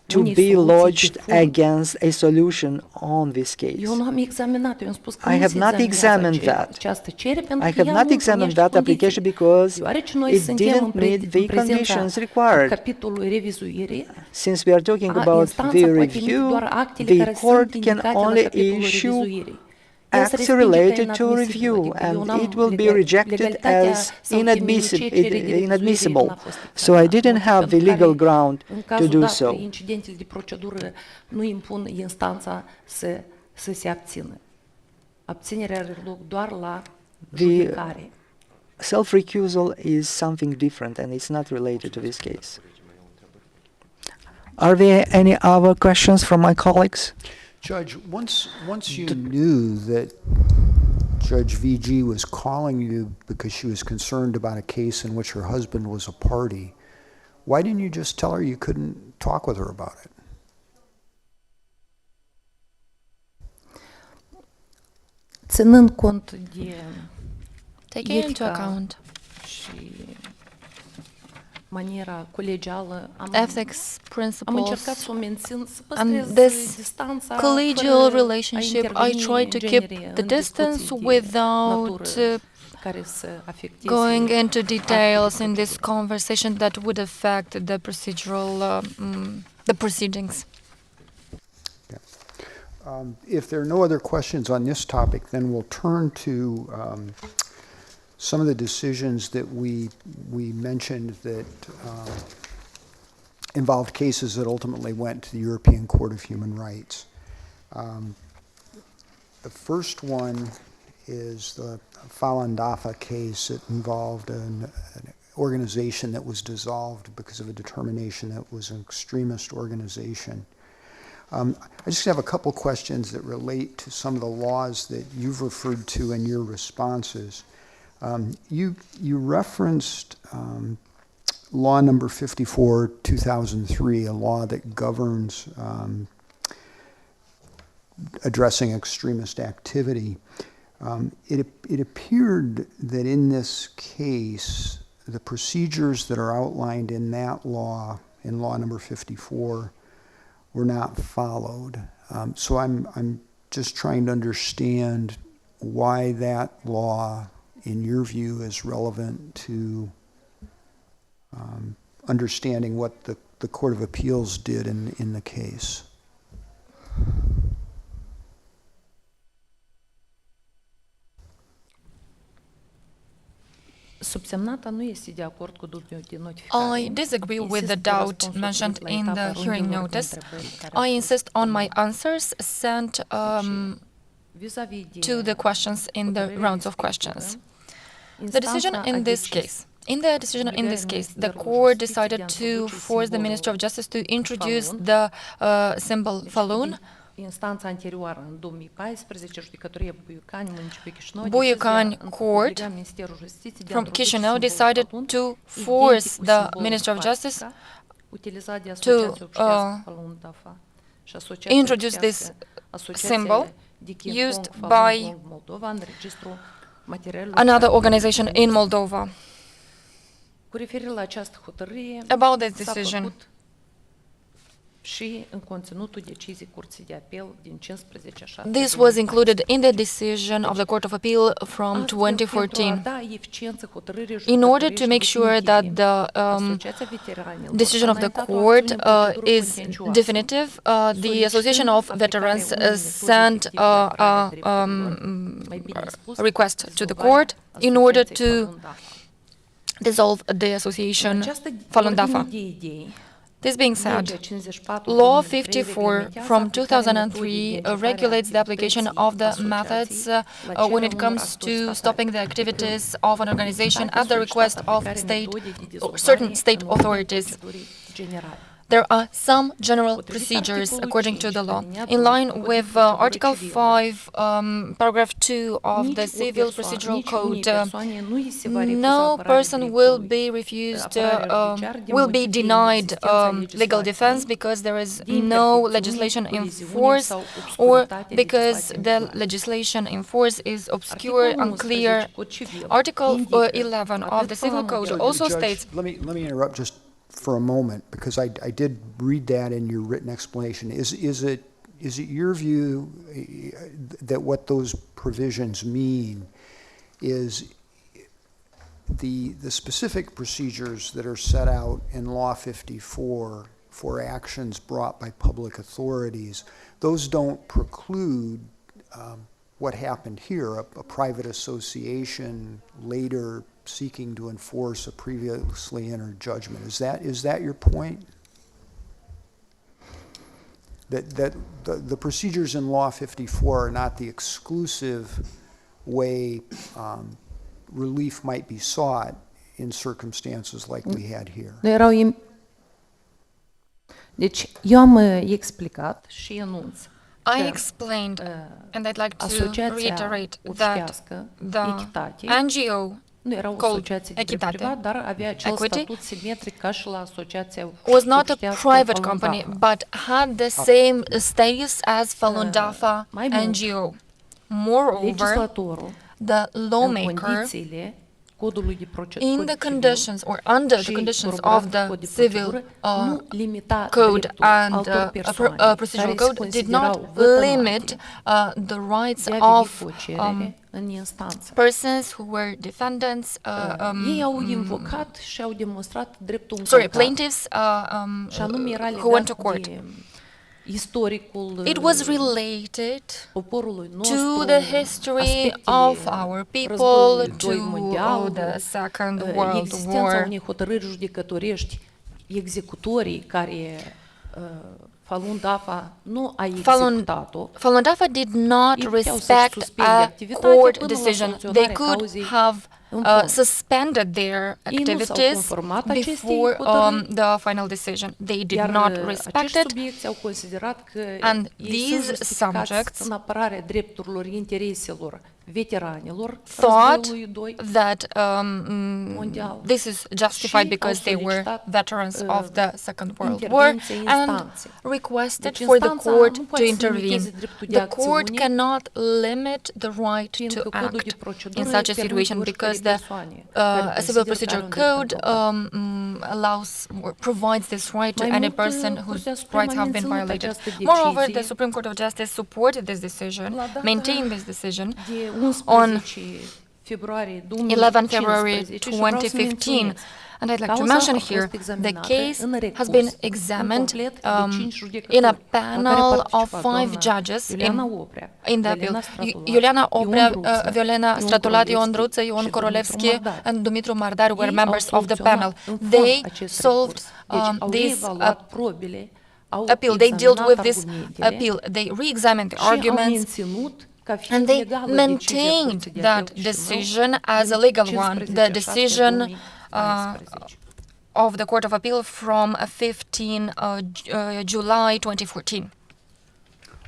to be lodged against a solution on this case, I have not examined that. I have not examined that application because it didn't meet the conditions required. Since we are talking about the review, the court can only issue acts related to review, and it will be rejected as inadmissible. So I didn't have the legal ground to do so. Incidentele de procedură nu impun instanța să se abțină. Abținerea are loc doar la judecare. Self-recusal is something different, and it's not related to this case. Are there any other questions from my colleagues? Judge, once you knew that Judge VG was calling you because she was concerned about a case in which her husband was a party, why didn't you just tell her you couldn't talk with her about it? Ținând cont de Taking into account și maniera colegială, ethics am principles încercat să o mențin, să and păstrez this distanța collegial fără a relationship, I interveni tried to în keep genere the în distance discuții de without natură care să afecteze going into details in this conversation that would affect the procedural, the proceedings. If there are no other questions on this topic, then we'll turn to some of the decisions that we mentioned that involved cases that ultimately went to the European Court of Human Rights. The first one is the Falandafa case that involved an organization that was dissolved because of a determination that it was an extremist organization. I just have a couple questions that relate to some of the laws that you've referred to in your responses. You referenced law number 54, 2003, a law that governs addressing extremist activity. It appeared that in this case, the procedures that are outlined in that law, in law number 54, were not followed. So I'm just trying to understand why that law, in your view, is relevant to understanding what the Court of Appeals did in the case. I disagree with the doubt mentioned in the hearing notice. I insist on my answers sent to the questions in the rounds of questions. The decision in this case. In the decision in this case, the court decided to force the Ministry of Justice to introduce the symbol falun. Buiucani Court from Chișinău decided to force the Ministry of Justice to introduce this symbol used by another organization in Moldova. About this decision, this was included in the decision of the Court of Appeal from 2014. In order to make sure that the decision of the court is definitive, the Association of Veterans sent a request to the court in order to dissolve the association Falun Dafa. This being said, Law 54 from 2003 regulates the application of the methods when it comes to stopping the activities of an organization at the request of certain state authorities. There are some general procedures according to the law. In line with Article 5, Paragraph 2 of the Civil Procedural Code, no person will be denied legal defense because there is no legislation in force or because the legislation in force is obscure, unclear. Article 11 of the Civil Code also states... Let me interrupt just for a moment, because I did read that in your written explanation. Is it your view that what those provisions mean is the specific procedures that are set out in Law 54 for actions brought by public authorities, those don't preclude what happened here, a private association later seeking to enforce a previously entered judgment. Is that your point? That the procedures in Law 54 are not the exclusive way relief might be sought in circumstances like we had here. Deci, eu am explicat și enunț I explained, and I'd like to reiterate that the NGO nu era o called asociație de drept Echitate, privat, dar avea acel Equity, statut simetric ca și la asociația was not a curtească private Falun company, Dafa. but had the same status as Falun Dafa mai mult, NGO. Moreover, Legislatorul, the în lawmaker, condițiile codului de in the conditions or under the conditions of the civil code and procedural code did not limit the rights of persons who were defendants, ei au invocat și au demonstrat dreptul plaintiffs who went to court. It was related to the history of our people, to the Second World existența War. unei hotărâri judecătorești executorii care Falun Dafa nu a executat-o. Falun Dafa did not respect a court decision. They could have suspended their activities before the final decision. They did not respect it, and these subjects thought that this is justified because they were veterans of the Second World War and requested for the court to intervene. The court cannot limit the right to act in such a situation because the Civil Procedure Code allows or provides this right to any person whose rights have been violated. Moreover, the Supreme Court of Justice supported this decision, maintained this decision on 11 February 2015. And I'd like to mention here, the case has been examined in a panel of 5 judges in the appeal. Iuliana Oprea, Violena Stratulati, Ion Druță, Ion Korolevski, and Dumitru Mardaru were members of the panel. They solved this appeal. They dealt with this appeal. They re-examined the arguments, and they maintained that decision as a legal one, the decision of the Court of Appeal from 15 July 2014.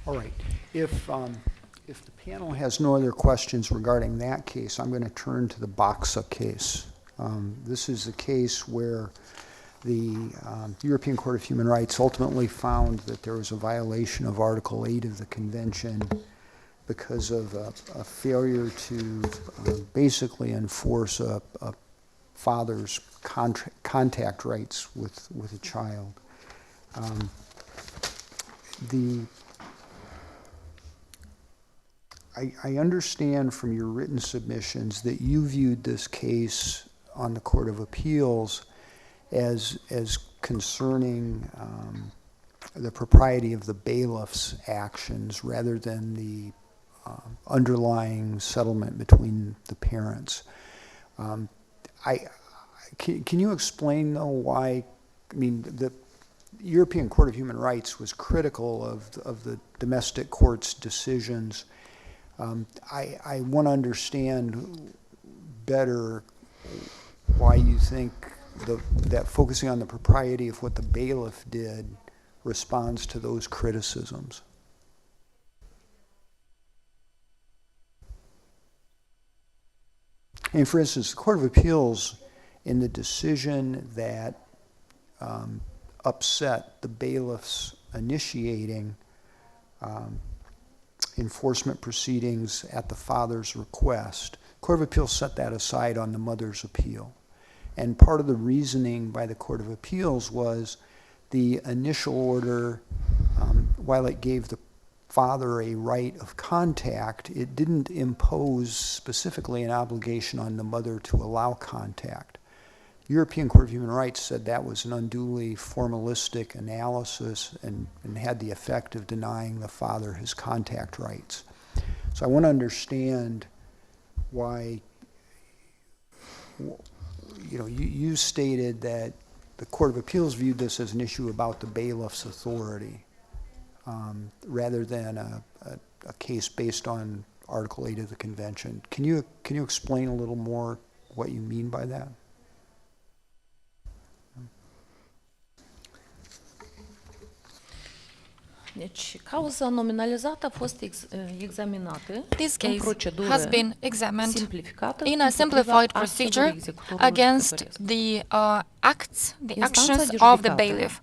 All right. If the panel has no other questions regarding that case, I'm going to turn to the Boxa case. This is a case where the European Court of Human Rights ultimately found that there was a violation of Article 8 of the Convention because of a failure to basically enforce a father's contact rights with a child. I understand from your written submissions that you viewed this case on the Court of Appeals as concerning the propriety of the bailiff's actions rather than the underlying settlement between the parents. Can you explain, though, why? I mean, the European Court of Human Rights was critical of the domestic court's decisions. I want to understand better why you think that focusing on the propriety of what the bailiff did responds to those criticisms. And for instance, the Court of Appeals, in the decision that upset the bailiffs initiating enforcement proceedings at the father's request, Court of Appeals set that aside on the mother's appeal. And part of the reasoning by the Court of Appeals was the initial order, while it gave the father a right of contact, it didn't impose specifically an obligation on the mother to allow contact. European Court of Human Rights said that was an unduly formalistic analysis and had the effect of denying the father his contact rights. So So I want to understand why, you stated that the Court of Appeals viewed this as an issue about the bailiff's authority, rather than a case based on Article 8 of the Convention. Can you explain a little more what you mean by that? Deci, cauza nominalizată a fost examinată This în case procedură has been examined simplificată in a împotriva simplified actului procedure executorului against judecătoresc. the Instanța actions de of the judecată bailiff.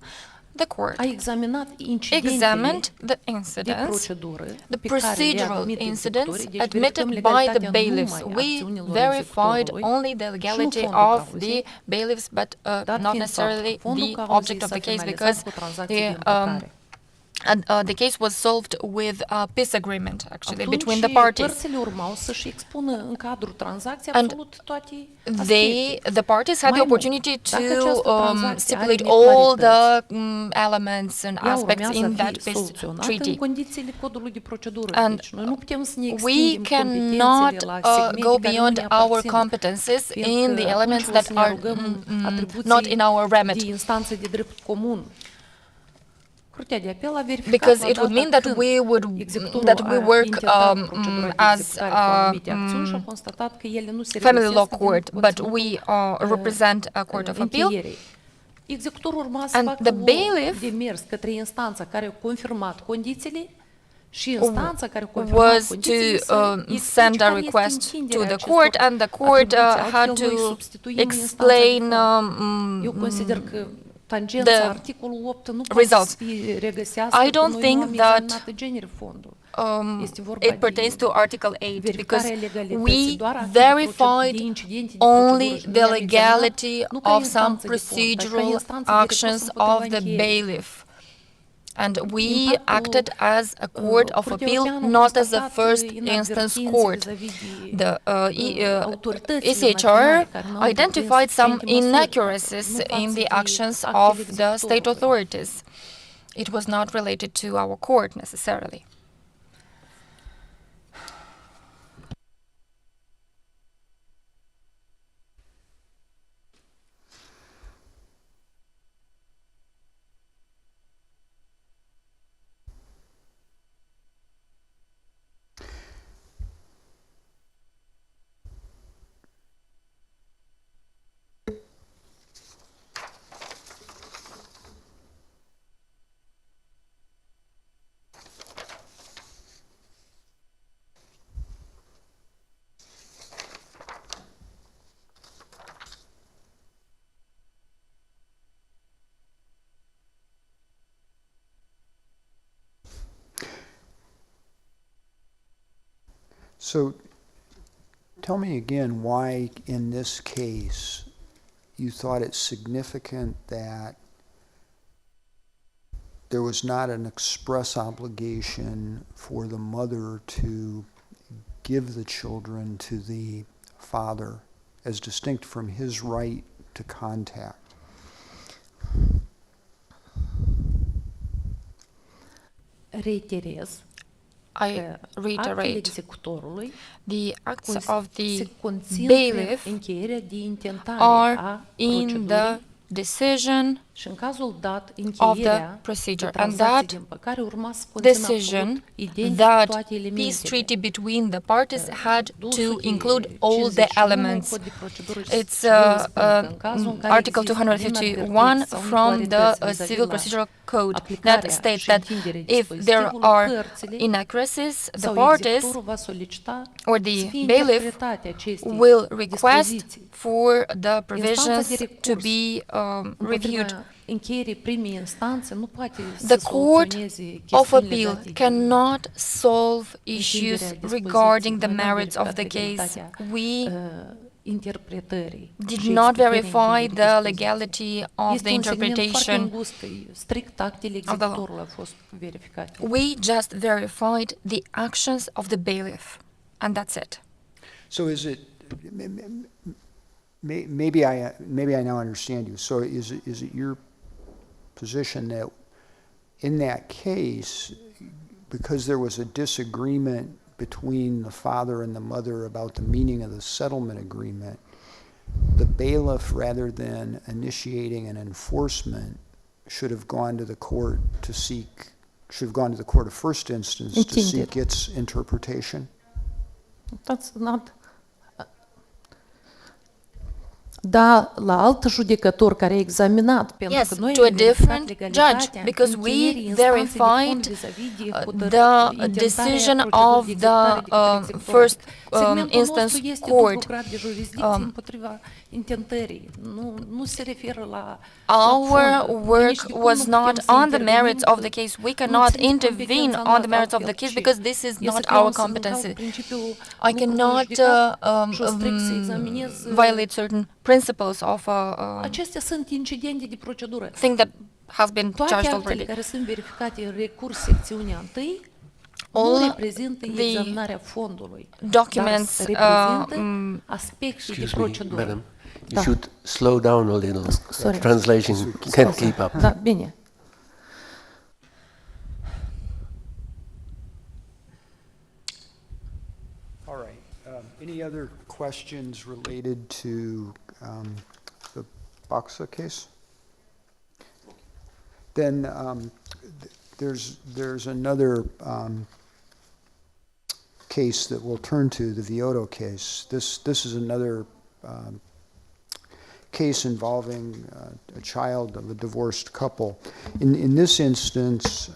The court a examinat incidentele examined the de incidents, procedură the pe care le procedural admit incidents executorii, deci admitted verificăm by legalitatea the bailiffs. numai We acțiunilor verified executorului only the și nu legality fondul of cauzei, the bailiffs, but dat not fiind necessarily faptul, fondul the cauzei object of s-a the case, finalizat because cu o tranzacție de the, împăcare. the case was solved with a peace agreement, actually, Atunci, between the parties. părțile urmau să-și expună în cadrul tranzacției And absolut toate aspectele. the parties had the Mai mult, opportunity dacă to această tranzacție stipulate are all the neclarități, elements and ea aspects urmează in a that fi peace soluționată în treaty. condițiile codului de procedură. And Deci noi nu putem să ne We extindem cannot competențele la segmente go care nu beyond ne our aparțin, competences fiindcă in the elements atunci o that să ne are arogăm atribuții not in our remit. de instanță de drept comun. Curtea de apel a verificat Because la it would data mean that când we would executorul that we a work intentat procedura de as executare cu anumite acțiuni și a constatat că ele nu se family law regăsesc din court, but conținutul, we represent a court of appeal. încheierei. Executorul urma să And facă the un bailiff demers către instanța care a confirmat condițiile și instanța care a confirmat Was condițiile to să explice send a care este request to întinderea the acestor court, and the court atribuții. had Altfel, noi to substituim instanța explain de fond. Eu consider că tangența the articolul 8 nu poate results. să fie regăsească I că don't noi think nu am that, examinat genere fondul. Este vorba it pertains de to Article 8 because verificarea legalității, we doar a fi de verified incidente de only procedură și the noi le-am examinat legality nu ca of some instanță de fond, dar ca procedural instanță de recurs actions împotriva of the încheierii. bailiff. And we Impactul, acted as a court of Curtea appeal, Europeană a not as a constatat first instance inadvertențe court. vis-a-vis de, The autoritățile ECHR naționale care n-au identified întreprins some suficiente măsuri, inaccuracies nu față in the de actions actele of the state executorului. authorities. It was not related to our court necessarily. So tell me again why in this case you thought it significant that there was not an express obligation for the mother to give the children to the father as distinct from his right to contact. Reiterez I că actele reiterate, executorului the acts of the se conțin bailiff pe încheierea de intentare are a in the procedurii decision și în cazul dat of încheierea the procedure, de and tranzacție that de împăcare urma să conțină decision, absolut identic that toate peace elementele. treaty between the parties had to 251 include all the elements. Cod de procedură It's civilă spune că în cazul în care Article există 251 inadvertențe sau from the neclarități vis-a-vis Civil la Procedural Code that aplicarea states și that întinderea if there dispozitivului, are părțile inaccuracies, the sau parties executorul va solicita or să the fie bailiff interpretate aceste will request dispoziții. for the Instanța provisions de to recurs be reviewed. împotriva încheierii primei instanțe nu poate The să Court soluționeze of chestiuni Appeal legate de cannot solve issues întinderea regarding the dispoziției. Noi n-am merits of the verificat case. legalitatea, We interpretării did și not explicării verify încheierii the dispoziției. legality of Este the un segment foarte interpretation. îngust, că strict actele executorului au fost verificate. We just verified the actions of the bailiff, and that's it. So is it, maybe I now understand you. So is it your position that in that case, because there was a disagreement between the father and the mother about the meaning of the settlement agreement, the bailiff, rather than initiating an enforcement, should have gone to the court of first instance to seek its interpretation? That's not... Da, la alt judecător care a examinat, pentru Yes, că noi to a am verificat different legalitatea judge, because we încheierii instanței de fond verified vis-a-vis de the decision of the first instance court. de jurisdicție împotriva intentării. Nu se referă la Our work was not on the merits of the case. We cannot intervene on the merits of the case because this is not our competence. I cannot violate certain principles of Acestea sunt incidente de procedură. thing that has been Toate charged actele already. care sunt verificate în recurs secțiunea 1 nu reprezintă examinarea fondului, documents, dar reprezintă aspecte de procedură. Madam, you should slow down a little. Sorry. Translation can't keep up. Da, bine. All right. Any other questions related to the Boxa case? Then there's another case that we'll turn to, the Vioto case. This is another case involving a child of a divorced couple. In this instance,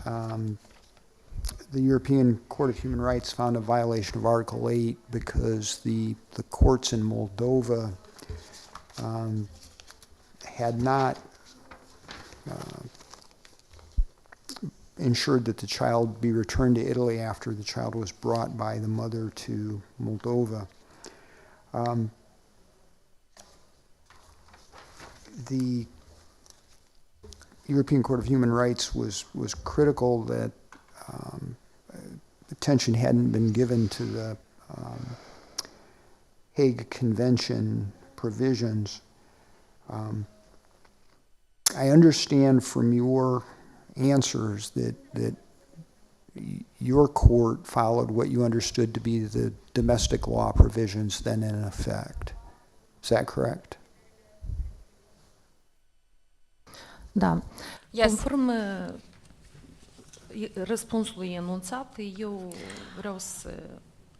the European Court of Human Rights found a violation of Article 8 because the courts in Moldova had not ensured that the child be returned to Italy after the child was brought by the mother to Moldova. The European Court of Human Rights was critical that attention hadn't been given to the Hague Convention provisions. I understand from your answers that your court followed what you understood to be the domestic law provisions then in effect. Is that correct? Da. Yes. Conform răspunsului enunțat, eu vreau să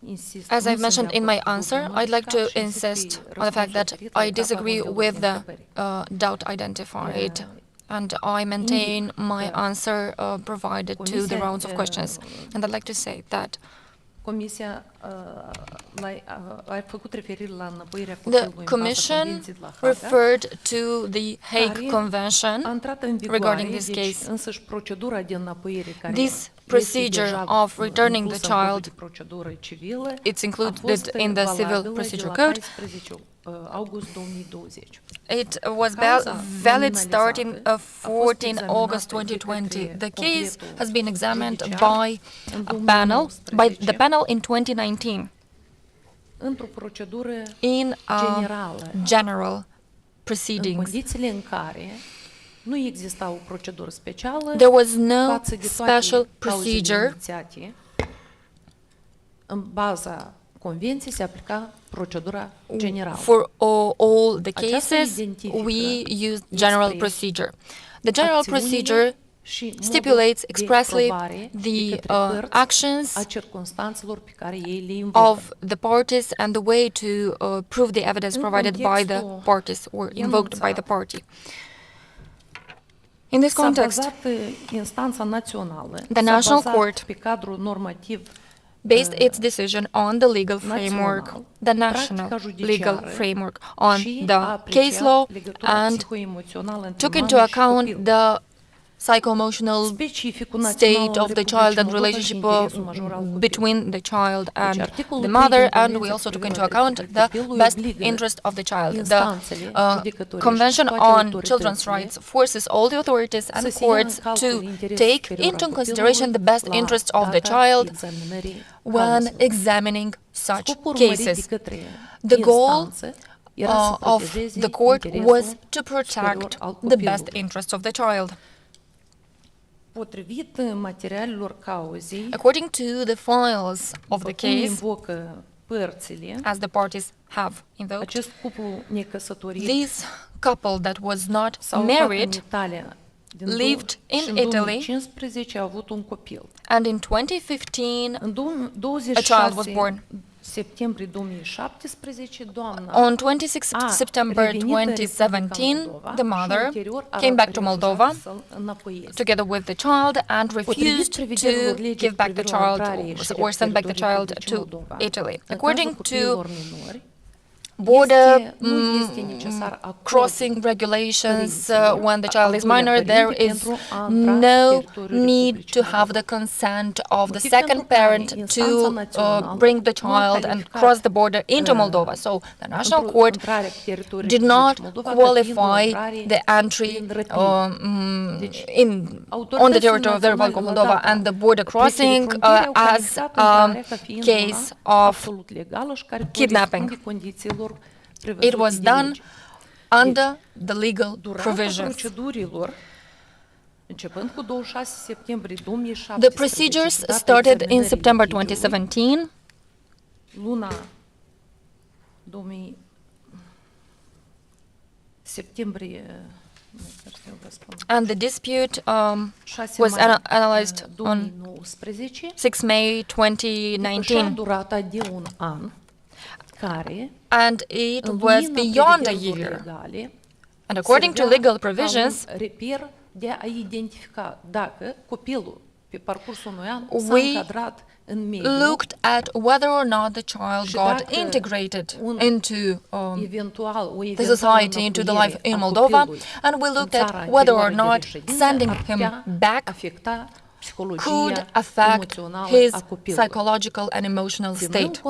insist. As I've mentioned in my answer, I'd like to insist on the fact that I disagree with the doubt identified, and I maintain my answer provided to the rounds of questions. And I'd like to say that Comisia a făcut referire la înăpuirea the copilului în baza Commission Convenției de la Haga, referred to the Hague care a Convention intrat în vigoare, regarding this deci case. însăși procedura de înăpuire care This este procedure deja of returning the inclusă în codul child, de procedură civilă, it's a included fost in the Civil valabilă Procedure de la Code. 14 august 2020. It was Cauza valid starting nominalizată a fost 14 examinată August de 2020. către The case completul has been examined judiciar by în a panel, by the 2019, panel in 2019 într-o procedură in generală, general în proceedings. condițiile în care nu exista o procedură specială There was no față de toate special cauzele procedure. inițiate. În baza convenției se aplica procedura generală. For all the Aceasta cases, identifică we used general expres procedure. The general acțiunile procedure și modul stipulates de expressly probare the de către părți actions a circumstanțelor pe care ei le invocă. of the parties and the way to prove the evidence În provided by the contextul parties or invoked by the enunțat, party. In this S-a context, bazat instanța națională, The s-a National bazat Court pe cadrul normativ based its decision on the legal framework, național, the national practica legal judiciară framework, on și a the case law, apreciat legătura and psihoemoțională între took mamă into și account copil. the psycho-emotional Specificul național state al of the Republicii child and Moldova și relationship interesul major al copilului. between the child and articolul the 3 mother, din and we Convenția also took into privind account drepturile the copilului best obligă interest of the child. The instanțele judecătorești, Convention toate on autoritățile Children's Rights forces all the authorities să and se ia în courts calcul to interesul take superior into al consideration the best copilului interests la of the data child examinării when cauzelor. examining such Scopul urmărit de cases. către The goal instanță era să of protejeze the court was interesul to superior protect al the best copilului. interests of the child. Potrivit materialelor cauzei, According to the files of the cum case, invocă părțile, as the parties have invoked, acest cuplu necăsătorit this couple that was not s-a mutat în married Italia lived in și în Italy. 2015 a avut un copil. And in 2015, În a child was born. septembrie 2017, doamna On 26 September revenit în Republica 2017, Moldova the și mother ulterior a came back to refuzat Moldova să-l înapoieze. together with the child and refused prevederilor to legii give back the privind child intrarea și or send back the teritoriul child Republicii to Moldova, Italy. în According cazul to copiilor minori, border nu este necesar acordul crossing regulations, părinților, when the child is al doilea minor, there părinte is pentru a intra no pe teritoriul need Republicii to have Moldova. the consent of the Motiv second pentru care parent instanța to națională bring the nu a child and calificat, cross the border into Moldova. So the National Court intrarea pe teritoriul did Republicii not Moldova ca fiind o qualify intrare the entry prin răpire. Deci, on the territory of the Republic of Moldova and the border crossing as a case of kidnapping. It was done under the legal provisions. The procedures started in September 2017. Luna 2000 septembrie And the dispute was analyzed on 6 May 2019. durata de un an, care, And it was beyond a year. And according to legal provisions, reper de a identifica dacă copilul pe parcursul unui an s-a we încadrat în mediu, looked at whether or not the child got integrated into the society, into the life in Moldova, and we looked at whether or not sending him back could affect his psychological and emotional state.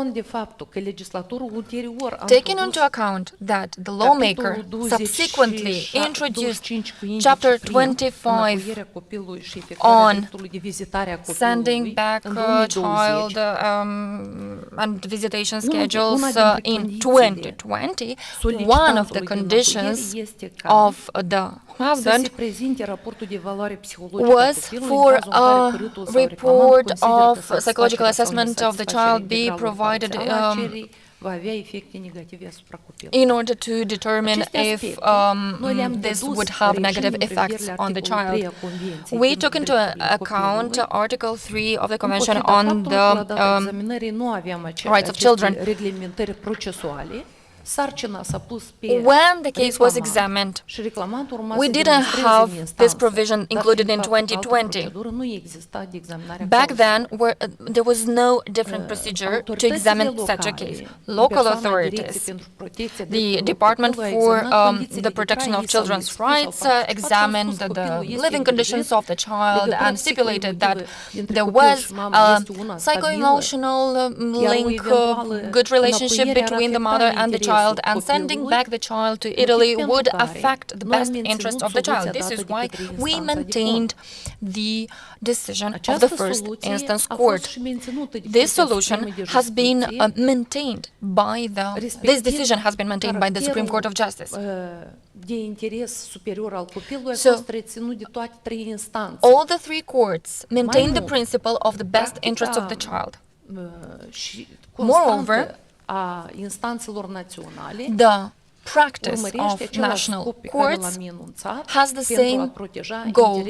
Taking into account that the lawmaker subsequently introduced Chapter 25 on sending back child and visitation schedules in 2020, one of the conditions of the husband was for a report of psychological assessment of the child be provided in order to determine if this would have negative effects on the child. We took into account Article 3 of the Convention on the Rights of Children. When the case was examined, we didn't have this provision included in 2020. Back then, there was no different procedure to examine such a case. Local authorities, the Department for the Protection of Children's Rights, examined the living conditions of the child and stipulated that there was a psycho-emotional link, good relationship between the mother and the child, and sending back the child to Italy would affect the best interest of the child. This is why we maintained the decision of the first instance court. This solution has been maintained by this decision has been maintained by the Supreme Court of Justice. So, all the three courts maintained the principle of the best interest of the child. Moreover, the practice of national courts has the same goal,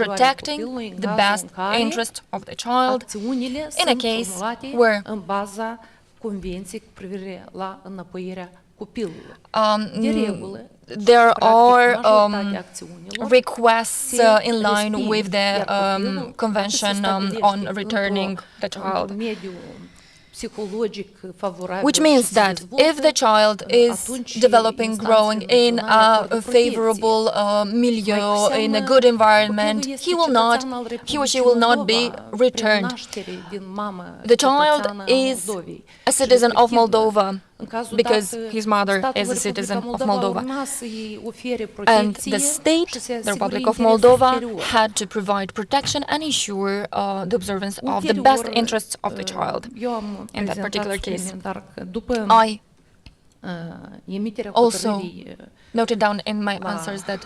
protecting the best interest of the child in a case where there are requests in line with the Convention on returning the child. Which means that if the child is developing, growing in a favorable milieu, in a good environment, he or she will not be returned. The child is a citizen of Moldova because his mother is a citizen of Moldova. And the state, the Republic of Moldova, had to provide protection and ensure the observance of the best interests of the child. In that particular case, I also noted down in my answers that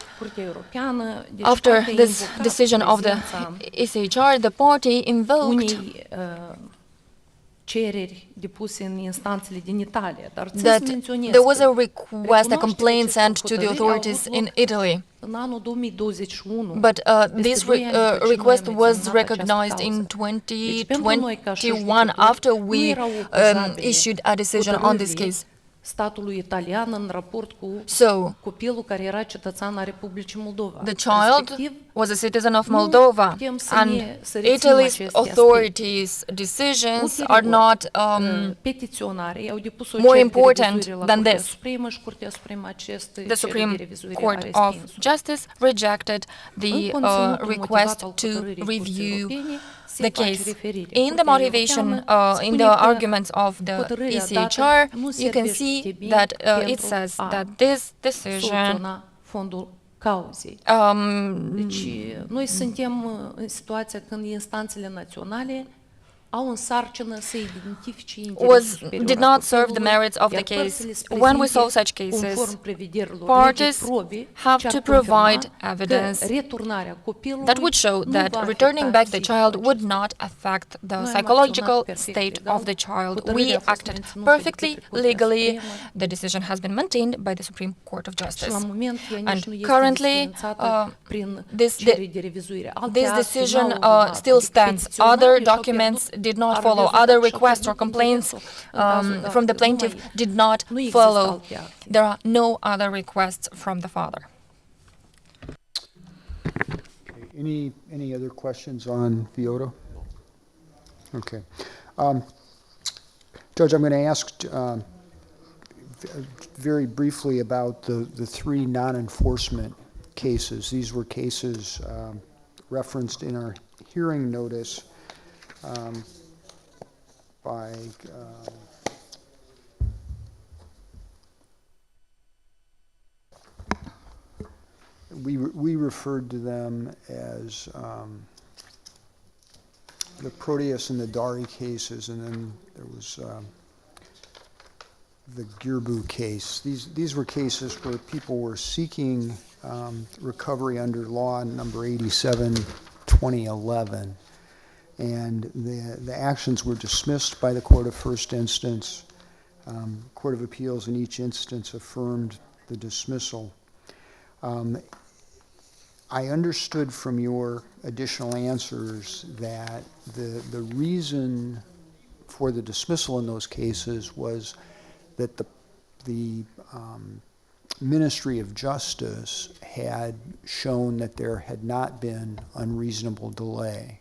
after this decision of the ECHR, the party invoked that there was a request, a complaint sent to the authorities in Italy. But this request was recognized in 2021 after we issued a decision on this case. So, the child was a citizen of Moldova, and Italy's authorities' decisions are not more important than this. The Supreme Court of Justice rejected the request to review the case. In the motivation, in the arguments of the ECHR, you can see that it says that this decision noi suntem în situația când instanțele naționale did not serve the merits of the case. When we solve such cases, parties have to provide evidence that would show that returning back the child would not affect the psychological state of the child. We acted perfectly legally. The decision has been maintained by the Supreme Court of Justice. And currently, this decision still stands. Other documents did not follow. Other requests or complaints from the plaintiff did not follow. There are no other requests from the father. Okay. Any other questions on Vioto? Okay. Judge, I'm going to ask very briefly about the three non-enforcement cases. These were cases referenced in our hearing notice by we referred to them as the Proteus and the Dari cases, and then there was the Girbu case. These were cases where people were seeking recovery under law number 87, 2011. And the actions were dismissed by the Court of First Instance. Court of Appeals in each instance affirmed the dismissal. I understood from your additional answers that the reason for the dismissal in those cases was that the Ministry of Justice had shown that there had not been unreasonable delay.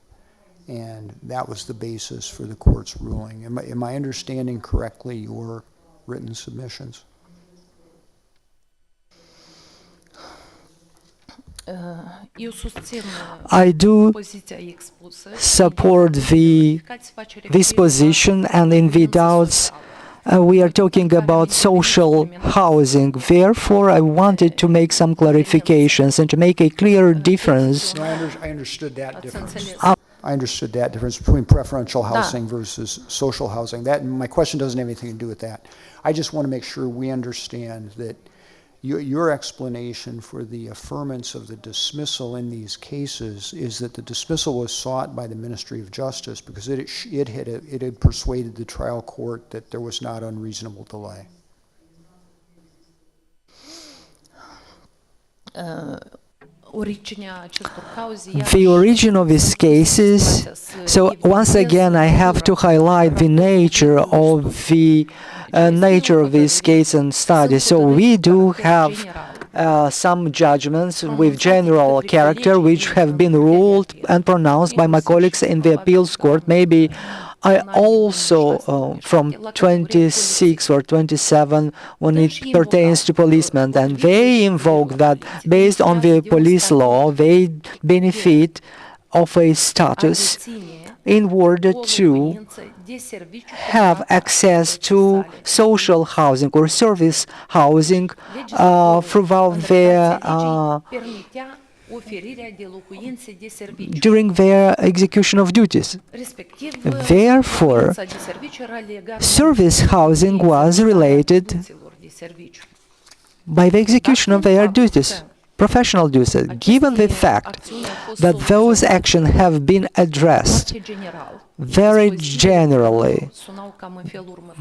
And that was the basis for the court's ruling. Am I understanding correctly your written submissions? I do support this position, and in the doubts we are talking about social housing. Therefore, I wanted to make some clarifications and to make a clear difference. No, I understood that difference. I understood that difference between preferential housing versus social housing. My question doesn't have anything to do with that. I just want to make sure we understand that your explanation for the affirmance of the dismissal in these cases is that the dismissal was sought by the Ministry of Justice because it had persuaded the trial court that there was not unreasonable delay. The origin of these cases, so once again I have to highlight the nature of this case and study. So we do have some judgments with general character which have been ruled and pronounced by my colleagues in the appeals court. Maybe I also from 26 or 27 when it pertains to policemen, and they invoke that based on the police law they benefit of a status in order to have access to social housing or service housing throughout their during their execution of duties. Therefore, service housing was related by the execution of their duties, professional duties. Given the fact that those actions have been addressed very generally,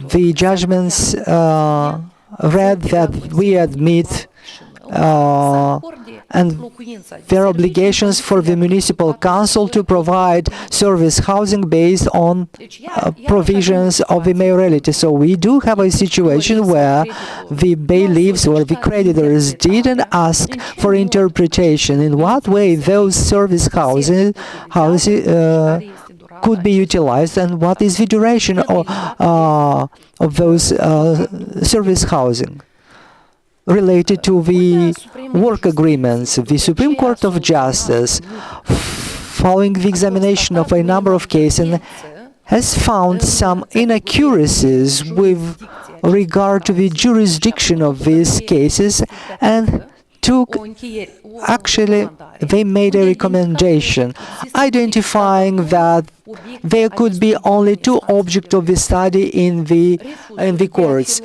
the judgments read that we admit and their obligations for the municipal council to provide service housing based on provisions of the mayoralty. So we do have a situation where the bailiffs or the creditors didn't ask for interpretation in what way those service houses could be utilized and what is the duration of those service housing. Related to the work agreements, the Supreme Court of Justice, following the examination of a number of cases, has found some inaccuracies with regard to the jurisdiction of these cases and they made a recommendation identifying that there could be only two objects of the study in the courts.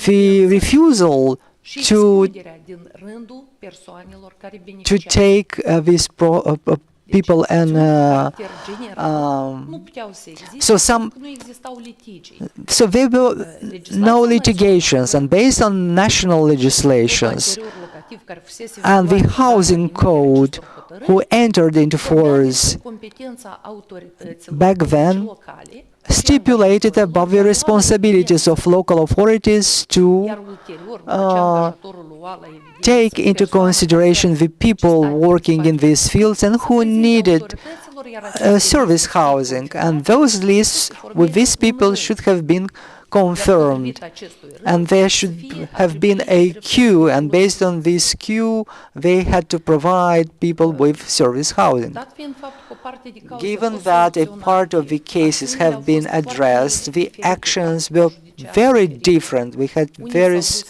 The refusal to take these people and so there were no litigations, and based on national legislations and the housing code who entered into force back then stipulated about the responsibilities of local authorities to take into consideration the people working in these fields and who needed service housing. And those lists with these people should have been confirmed. And there should have been a queue, and based on this queue, they had to provide people with service housing. Given that a part of the cases have been addressed, the actions were very different. We had various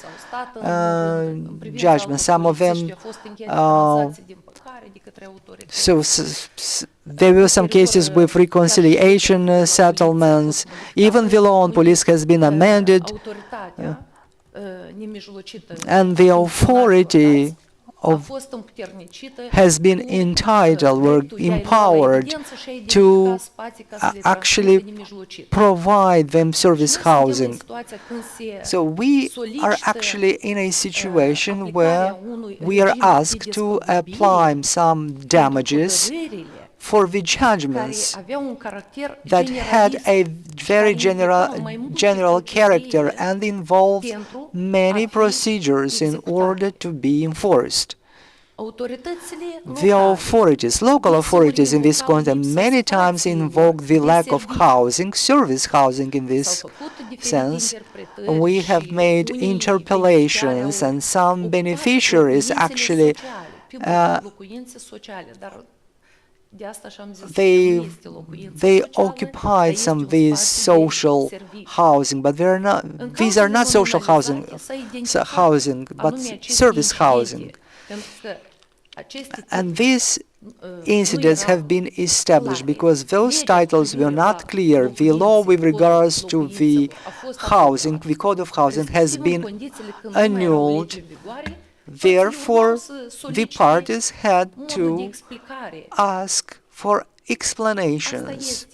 judgments. Some of them, there were some cases with reconciliation settlements. Even the law on police has been amended, and the authority has been entitled or empowered to actually provide them service housing. So we are actually in a situation where we are asked to apply some damages for the judgments that had a very general character and involved many procedures in order to be enforced. The authorities, local authorities in this context, many times invoke the lack of housing, service housing in this sense. We have made interpellations, and some beneficiaries actually they occupied some of these social housing, but these are not social housing, but service housing. And these incidents have been established because those titles were not clear. The law with regards to the housing, the Code of Housing, has been annulled. Therefore, the parties had to ask for explanations.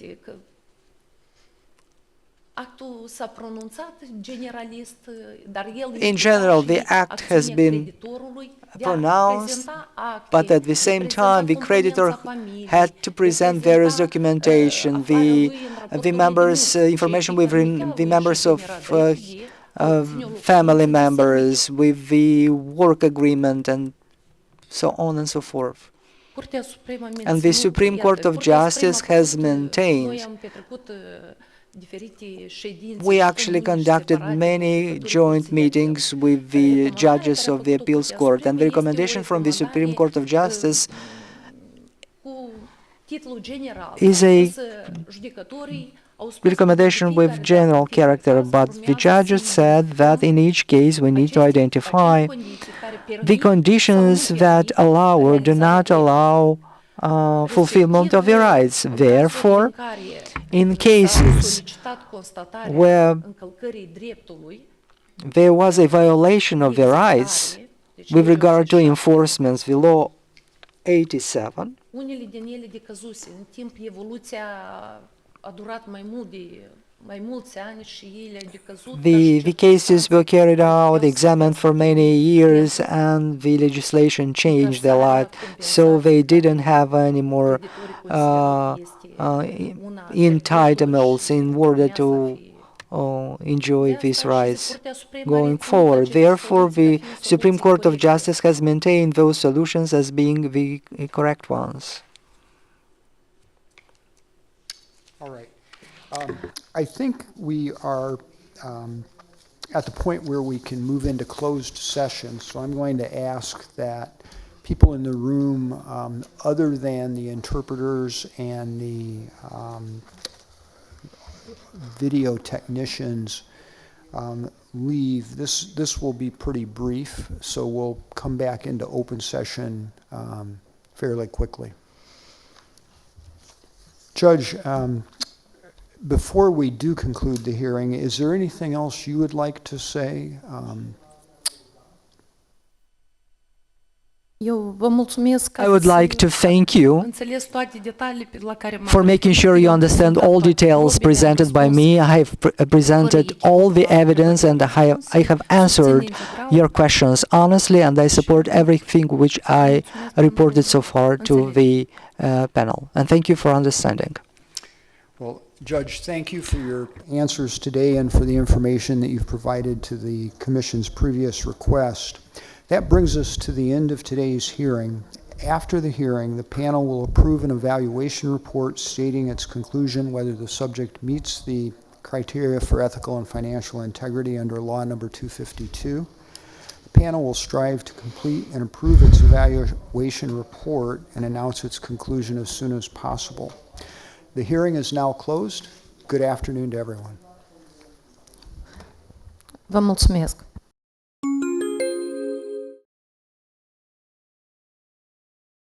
In general, the act has been pronounced, but at the same time, the creditor had to present various documentation, the members' information with the members of family members, with the work agreement, and so on and so forth. And the Supreme Court of Justice has maintained. We actually conducted many joint meetings with the judges of the appeals court, and the recommendation from the Supreme Court of Justice is a recommendation with general character, but the judges said that in each case we need to identify the conditions that allow or do not allow fulfillment of the rights. Therefore, in cases where there was a violation of the rights with regard to enforcement, the law 87. Unele din ele decăzuse. În timp, evoluția a durat mai mulți ani și ele au decăzut. The cases were carried out, examined for many years, and the legislation changed a lot, so they didn't have any more entitlements in order to enjoy these rights going forward. Therefore, the Supreme Court of Justice has maintained those solutions as being the correct ones. All right. I think we are at the point where we can move into closed session, so I'm going to ask that people in the room, other than the interpreters and the video technicians, leave. This will be pretty brief, so we'll come back into open session fairly quickly. Judge, before we do conclude the hearing, is there anything else you would like to say? I would like to thank you for making sure you understand all details presented by me. I have presented all the evidence and I have answered your questions honestly, and I support everything which I reported so far to the panel. And thank you for understanding. Well, Judge, thank you for your answers today and for the information that you've provided to the Commission's previous request. That brings us to the end of today's hearing. After the hearing, the panel will approve an evaluation report stating its conclusion whether the subject meets the criteria for ethical and financial integrity under Law Number 252. The panel will strive to complete and approve its evaluation report and announce its conclusion as soon as possible. The hearing is now closed. Good afternoon to everyone. Vă mulțumesc.